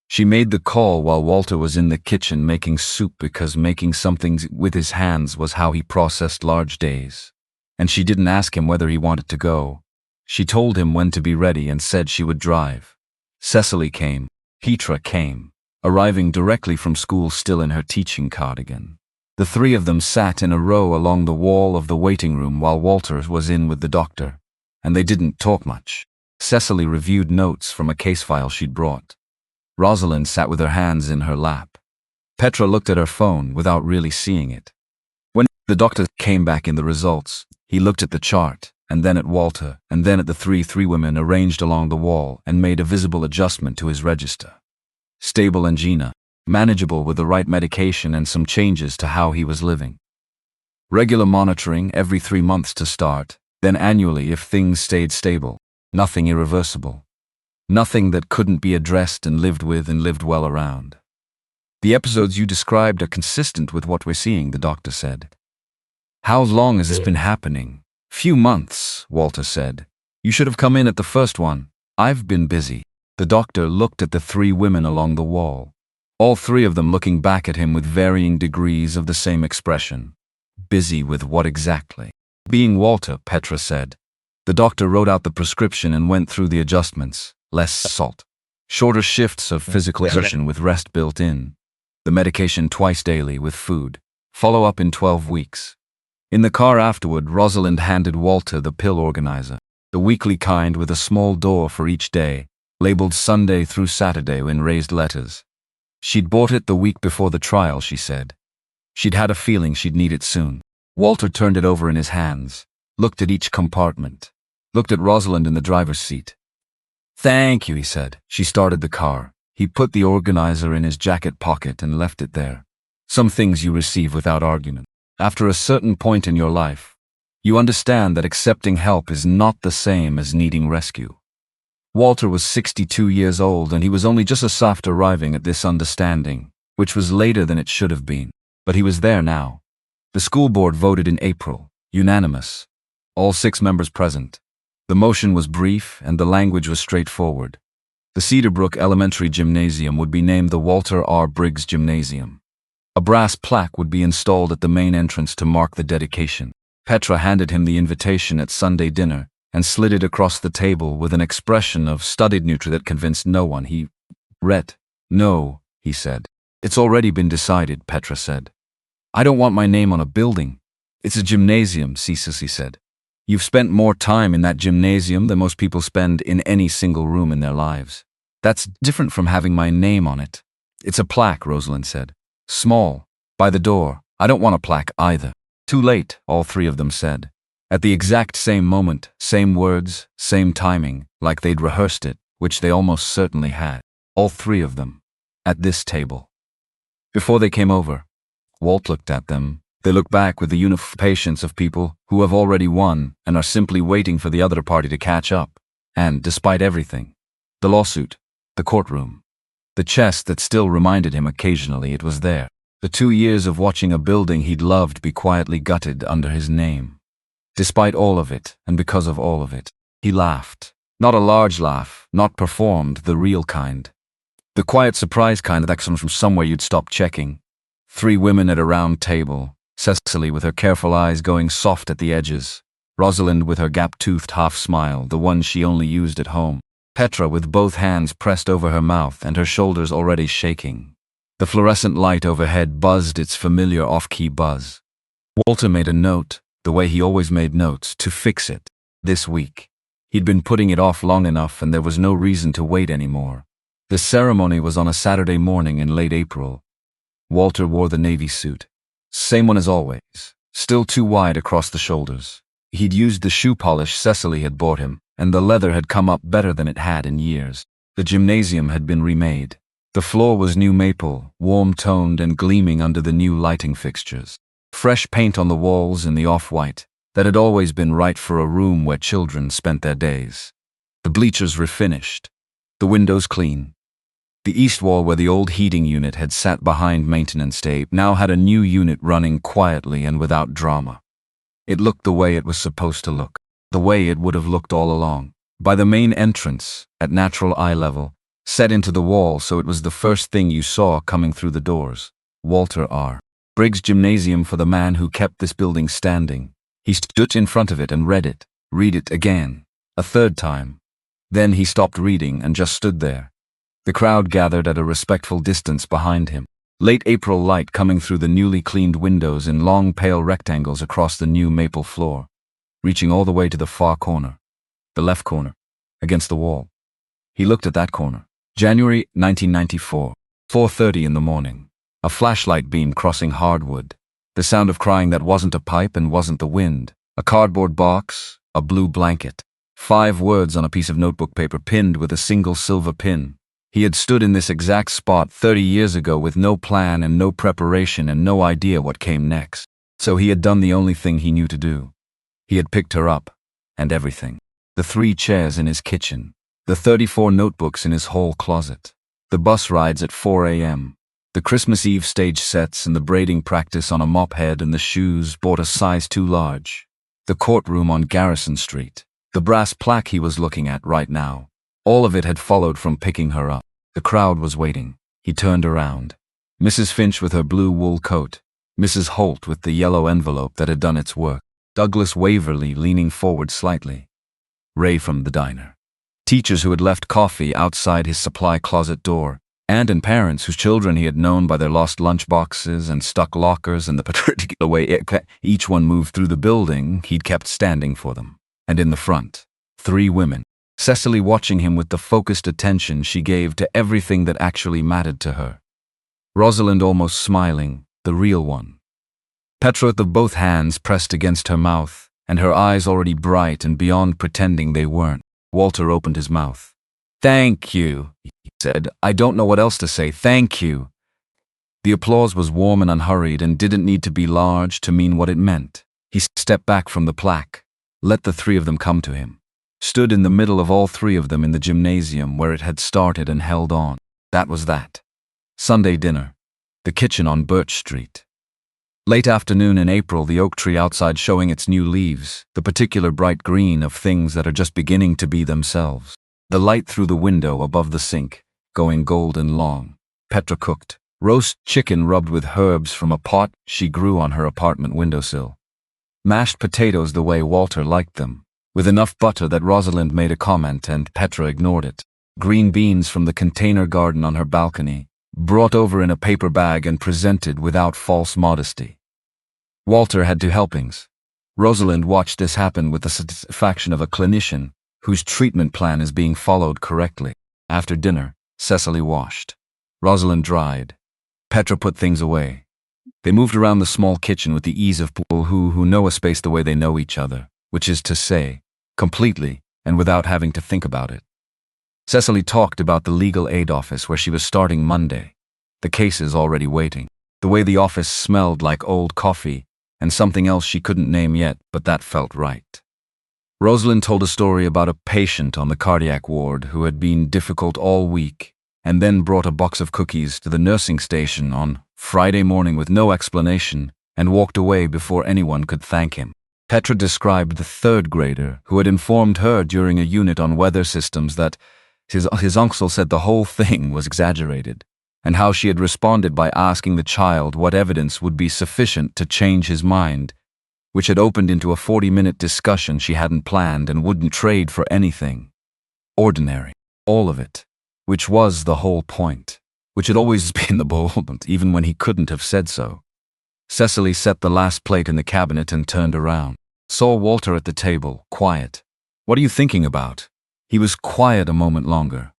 She made the call while Walter was in the kitchen making soup because making something with his hands was how he processed large days. And she didn't ask him whether he wanted to go. She told him when to be ready and said she would drive. Cecily came. Petra came, arriving directly from school still in her teaching cardigan. The 3 of them sat in a row along the wall of the waiting room while Walter was in with the doctor, and they didn't talk much. Cecily reviewed notes from a case file she'd brought. Rosalind sat with her hands in her lap. Petra looked at her phone without really seeing it. When the doctor came back in the results, he looked at the chart, and then at Walter, and then at the three women arranged along the wall and made a visible adjustment to his register. Stable angina, manageable with the right medication and some changes to how he was living. Regular monitoring every 3 months to start, then annually if things stayed stable. Nothing irreversible. Nothing that couldn't be addressed and lived with and lived well around. The episodes you described are consistent with what we're seeing, the doctor said. How long has this been happening? Few months, Walter said. You should have come in at the first one. I've been busy. The doctor looked at the 3 women along the wall, all 3 of them looking back at him with varying degrees of the same expression. Busy with what exactly? Being Walter, Petra said. The doctor wrote out the prescription and went through the adjustments. Less salt. Shorter shifts of physical exertion with rest built in. The medication twice daily with food. Follow up in 12 weeks. In the car afterward, Rosalind handed Walter the pill organizer, the weekly kind with a small door for each day, labeled Sunday through Saturday in raised letters. She'd bought it the week before the trial, she said. She'd had a feeling she'd need it soon. Walter turned it over in his hands, looked at each compartment, looked at Rosalind in the driver's seat. Thank you, he said. She started the car. He put the organizer in his jacket pocket and left it there. Some things you receive without argument. After a certain point in your life, you understand that accepting help is not the same as needing rescue. Walter was 62 years old, and he was only just as after arriving at this understanding, which was later than it should have been. But he was there now. The school board voted in April, unanimous. All 6 members present. The motion was brief, and the language was straightforward. The Cedarbrook Elementary Gymnasium would be named the Walter R. Briggs Gymnasium. A brass plaque would be installed at the main entrance to mark the dedication. Petra handed him the invitation at Sunday dinner and slid it across the table with an expression of studied neutral that convinced no one. He read. No, he said. It's already been decided, Petra said. I don't want my name on a building. It's a gymnasium, Cece said. You've spent more time in that gymnasium than most people spend in any single room in their lives. That's different from having my name on it. It's a plaque, Rosalind said. Small, by the door. I don't want a plaque either. Too late, all 3 of them said. At the exact same moment, same words, same timing, like they'd rehearsed it, which they almost certainly had. All 3 of them. At this table. Before they came over, Walt looked at them. They look back with the uniform patience of people who have already won and are simply waiting for the other party to catch up. And, despite everything, the lawsuit, the courtroom, the chest that still reminded him occasionally it was there, the 2 years of watching a building he'd loved be quietly gutted under his name. Despite all of it, and because of all of it, he laughed. Not a large laugh, not performed, the real kind. The quiet surprise kind that comes from somewhere you'd stop checking. 3 women at a round table. Cecily with her careful eyes going soft at the edges. Rosalind with her gap-toothed half-smile, the one she only used at home. Petra with both hands pressed over her mouth and her shoulders already shaking. The fluorescent light overhead buzzed its familiar off-key buzz. Walter made a note, the way he always made notes, to fix it. This week. He'd been putting it off long enough, and there was no reason to wait anymore. The ceremony was on a Saturday morning in late April. Walter wore the navy suit. Same one as always, still too wide across the shoulders. He'd used the shoe polish Cecily had bought him, and the leather had come up better than it had in years. The gymnasium had been remade. The floor was new maple, warm-toned and gleaming under the new lighting fixtures. Fresh paint on the walls in the off-white, that had always been right for a room where children spent their days. The bleachers refinished. The windows clean. The east wall where the old heating unit had sat behind maintenance tape now had a new unit running quietly and without drama. It looked the way it was supposed to look, the way it would have looked all along. By the main entrance, at natural eye level, set into the wall so it was the first thing you saw coming through the doors. Walter R. Briggs Gymnasium for the man who kept this building standing. He stood in front of it and read it again, a 3rd time. Then he stopped reading and just stood there. The crowd gathered at a respectful distance behind him. Late April light coming through the newly cleaned windows in long pale rectangles across the new maple floor, reaching all the way to the far corner, the left corner, against the wall. He looked at that corner. January 1994, 4:30 in the morning. A flashlight beam crossing hardwood. The sound of crying that wasn't a pipe and wasn't the wind. A cardboard box, a blue blanket. 5 words on a piece of notebook paper pinned with a single silver pin. He had stood in this exact spot 30 years ago with no plan and no preparation and no idea what came next. So he had done the only thing he knew to do. He had picked her up, and everything. The 3 chairs in his kitchen, the 34 notebooks in his hall closet, the bus rides at 4 a.m., the Christmas Eve stage sets and the braiding practice on a mop head and the shoes bought a size too large, the courtroom on Garrison Street, the brass plaque he was looking at right now. All of it had followed from picking her up. The crowd was waiting. He turned around. Mrs. Finch with her blue wool coat, Mrs. Holt with the yellow envelope that had done its work, Douglas Waverly leaning forward slightly, Ray from the diner. Teachers who had left coffee outside his supply closet door, and parents whose children he had known by their lost lunch boxes and stuck lockers and the particular way each one moved through the building, he'd kept standing for them. And in the front, 3 women, Cecily watching him with the focused attention she gave to everything that actually mattered to her. Rosalind almost smiling, the real one. Petra with both hands pressed against her mouth, and her eyes already bright and beyond pretending they weren't. Walter opened his mouth. "Thank you," he said. "I don't know what else to say. Thank you." The applause was warm and unhurried and didn't need to be large to mean what it meant. He stepped back from the plaque, let the 3 of them come to him, stood in the middle of all 3 of them in the gymnasium where it had started and held on. That was that. Sunday dinner. The kitchen on Birch Street. Late afternoon in April, the oak tree outside showing its new leaves, the particular bright green of things that are just beginning to be themselves. The light through the window above the sink, going golden long. Petra cooked. Roast chicken rubbed with herbs from a pot she grew on her apartment windowsill. Mashed potatoes the way Walter liked them, with enough butter that Rosalind made a comment and Petra ignored it. Green beans from the container garden on her balcony, brought over in a paper bag and presented without false modesty. Walter had 2 helpings. Rosalind watched this happen with the satisfaction of a clinician whose treatment plan is being followed correctly. After dinner, Cecily washed. Rosalind dried. Petra put things away. They moved around the small kitchen with the ease of people who know a space the way they know each other, which is to say, completely and without having to think about it. Cecily talked about the legal aid office where she was starting Monday, the cases already waiting, the way the office smelled like old coffee, and something else she couldn't name yet, but that felt right. Rosalind told a story about a patient on the cardiac ward who had been difficult all week and then brought a box of cookies to the nursing station on Friday morning with no explanation and walked away before anyone could thank him. Petra described the 3rd grader who had informed her during a unit on weather systems that his uncle said the whole thing was exaggerated, and how she had responded by asking the child what evidence would be sufficient to change his mind, which had opened into a 40-minute discussion she hadn't planned and wouldn't trade for anything. Ordinary. All of it. Which was the whole point. Which had always been the bold, even when he couldn't have said so. Cecily set the last plate in the cabinet and turned around. Saw Walter at the table, quiet. "What are you thinking about?" He was quiet a moment longer.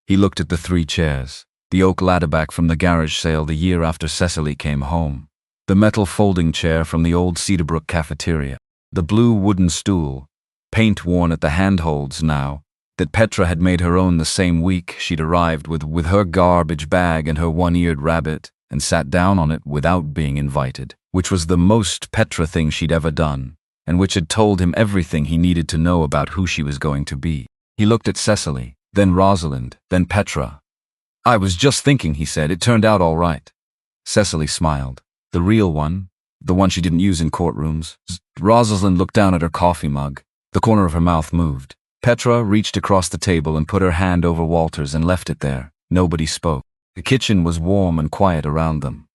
He looked at the 3 chairs. The oak ladderback from the garage sale the year after Cecily came home. The metal folding chair from the old Cedarbrook cafeteria. The blue wooden stool, paint worn at the handholds now, that Petra had made her own the same week she'd arrived with her garbage bag and her one-eared rabbit, and sat down on it without being invited, which was the most Petra thing she'd ever done, and which had told him everything he needed to know about who she was going to be. He looked at Cecily, then Rosalind, then Petra. "I was just thinking," he said, "it turned out all right." Cecily smiled. The real one, the one she didn't use in courtrooms. Rosalind looked down at her coffee mug. The corner of her mouth moved. Petra reached across the table and put her hand over Walter's and left it there. Nobody spoke. The kitchen was warm and quiet around them.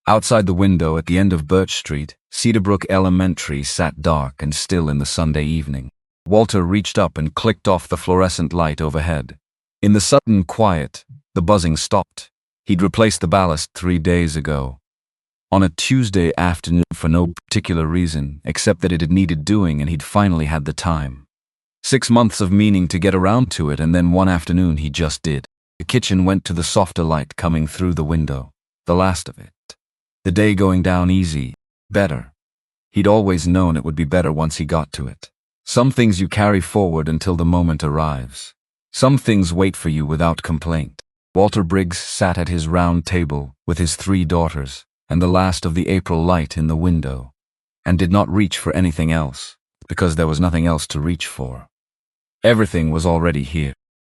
Outside the window at the end of Birch Street, Cedarbrook Elementary sat dark and still in the Sunday evening. Walter reached up and clicked off the fluorescent light overhead. In the sudden quiet, the buzzing stopped. He'd replaced the ballast 3 days ago. On a Tuesday afternoon for no particular reason, except that it had needed doing and he'd finally had the time. 6 months of meaning to get around to it, and then one afternoon he just did. The kitchen went to the softer light coming through the window. The last of it. The day going down easy. Better. He'd always known it would be better once he got to it. Some things you carry forward until the moment arrives. Some things wait for you without complaint. Walter Briggs sat at his round table with his 3 daughters, and the last of the April light in the window, and did not reach for anything else, because there was nothing else to reach for. Everything was already here.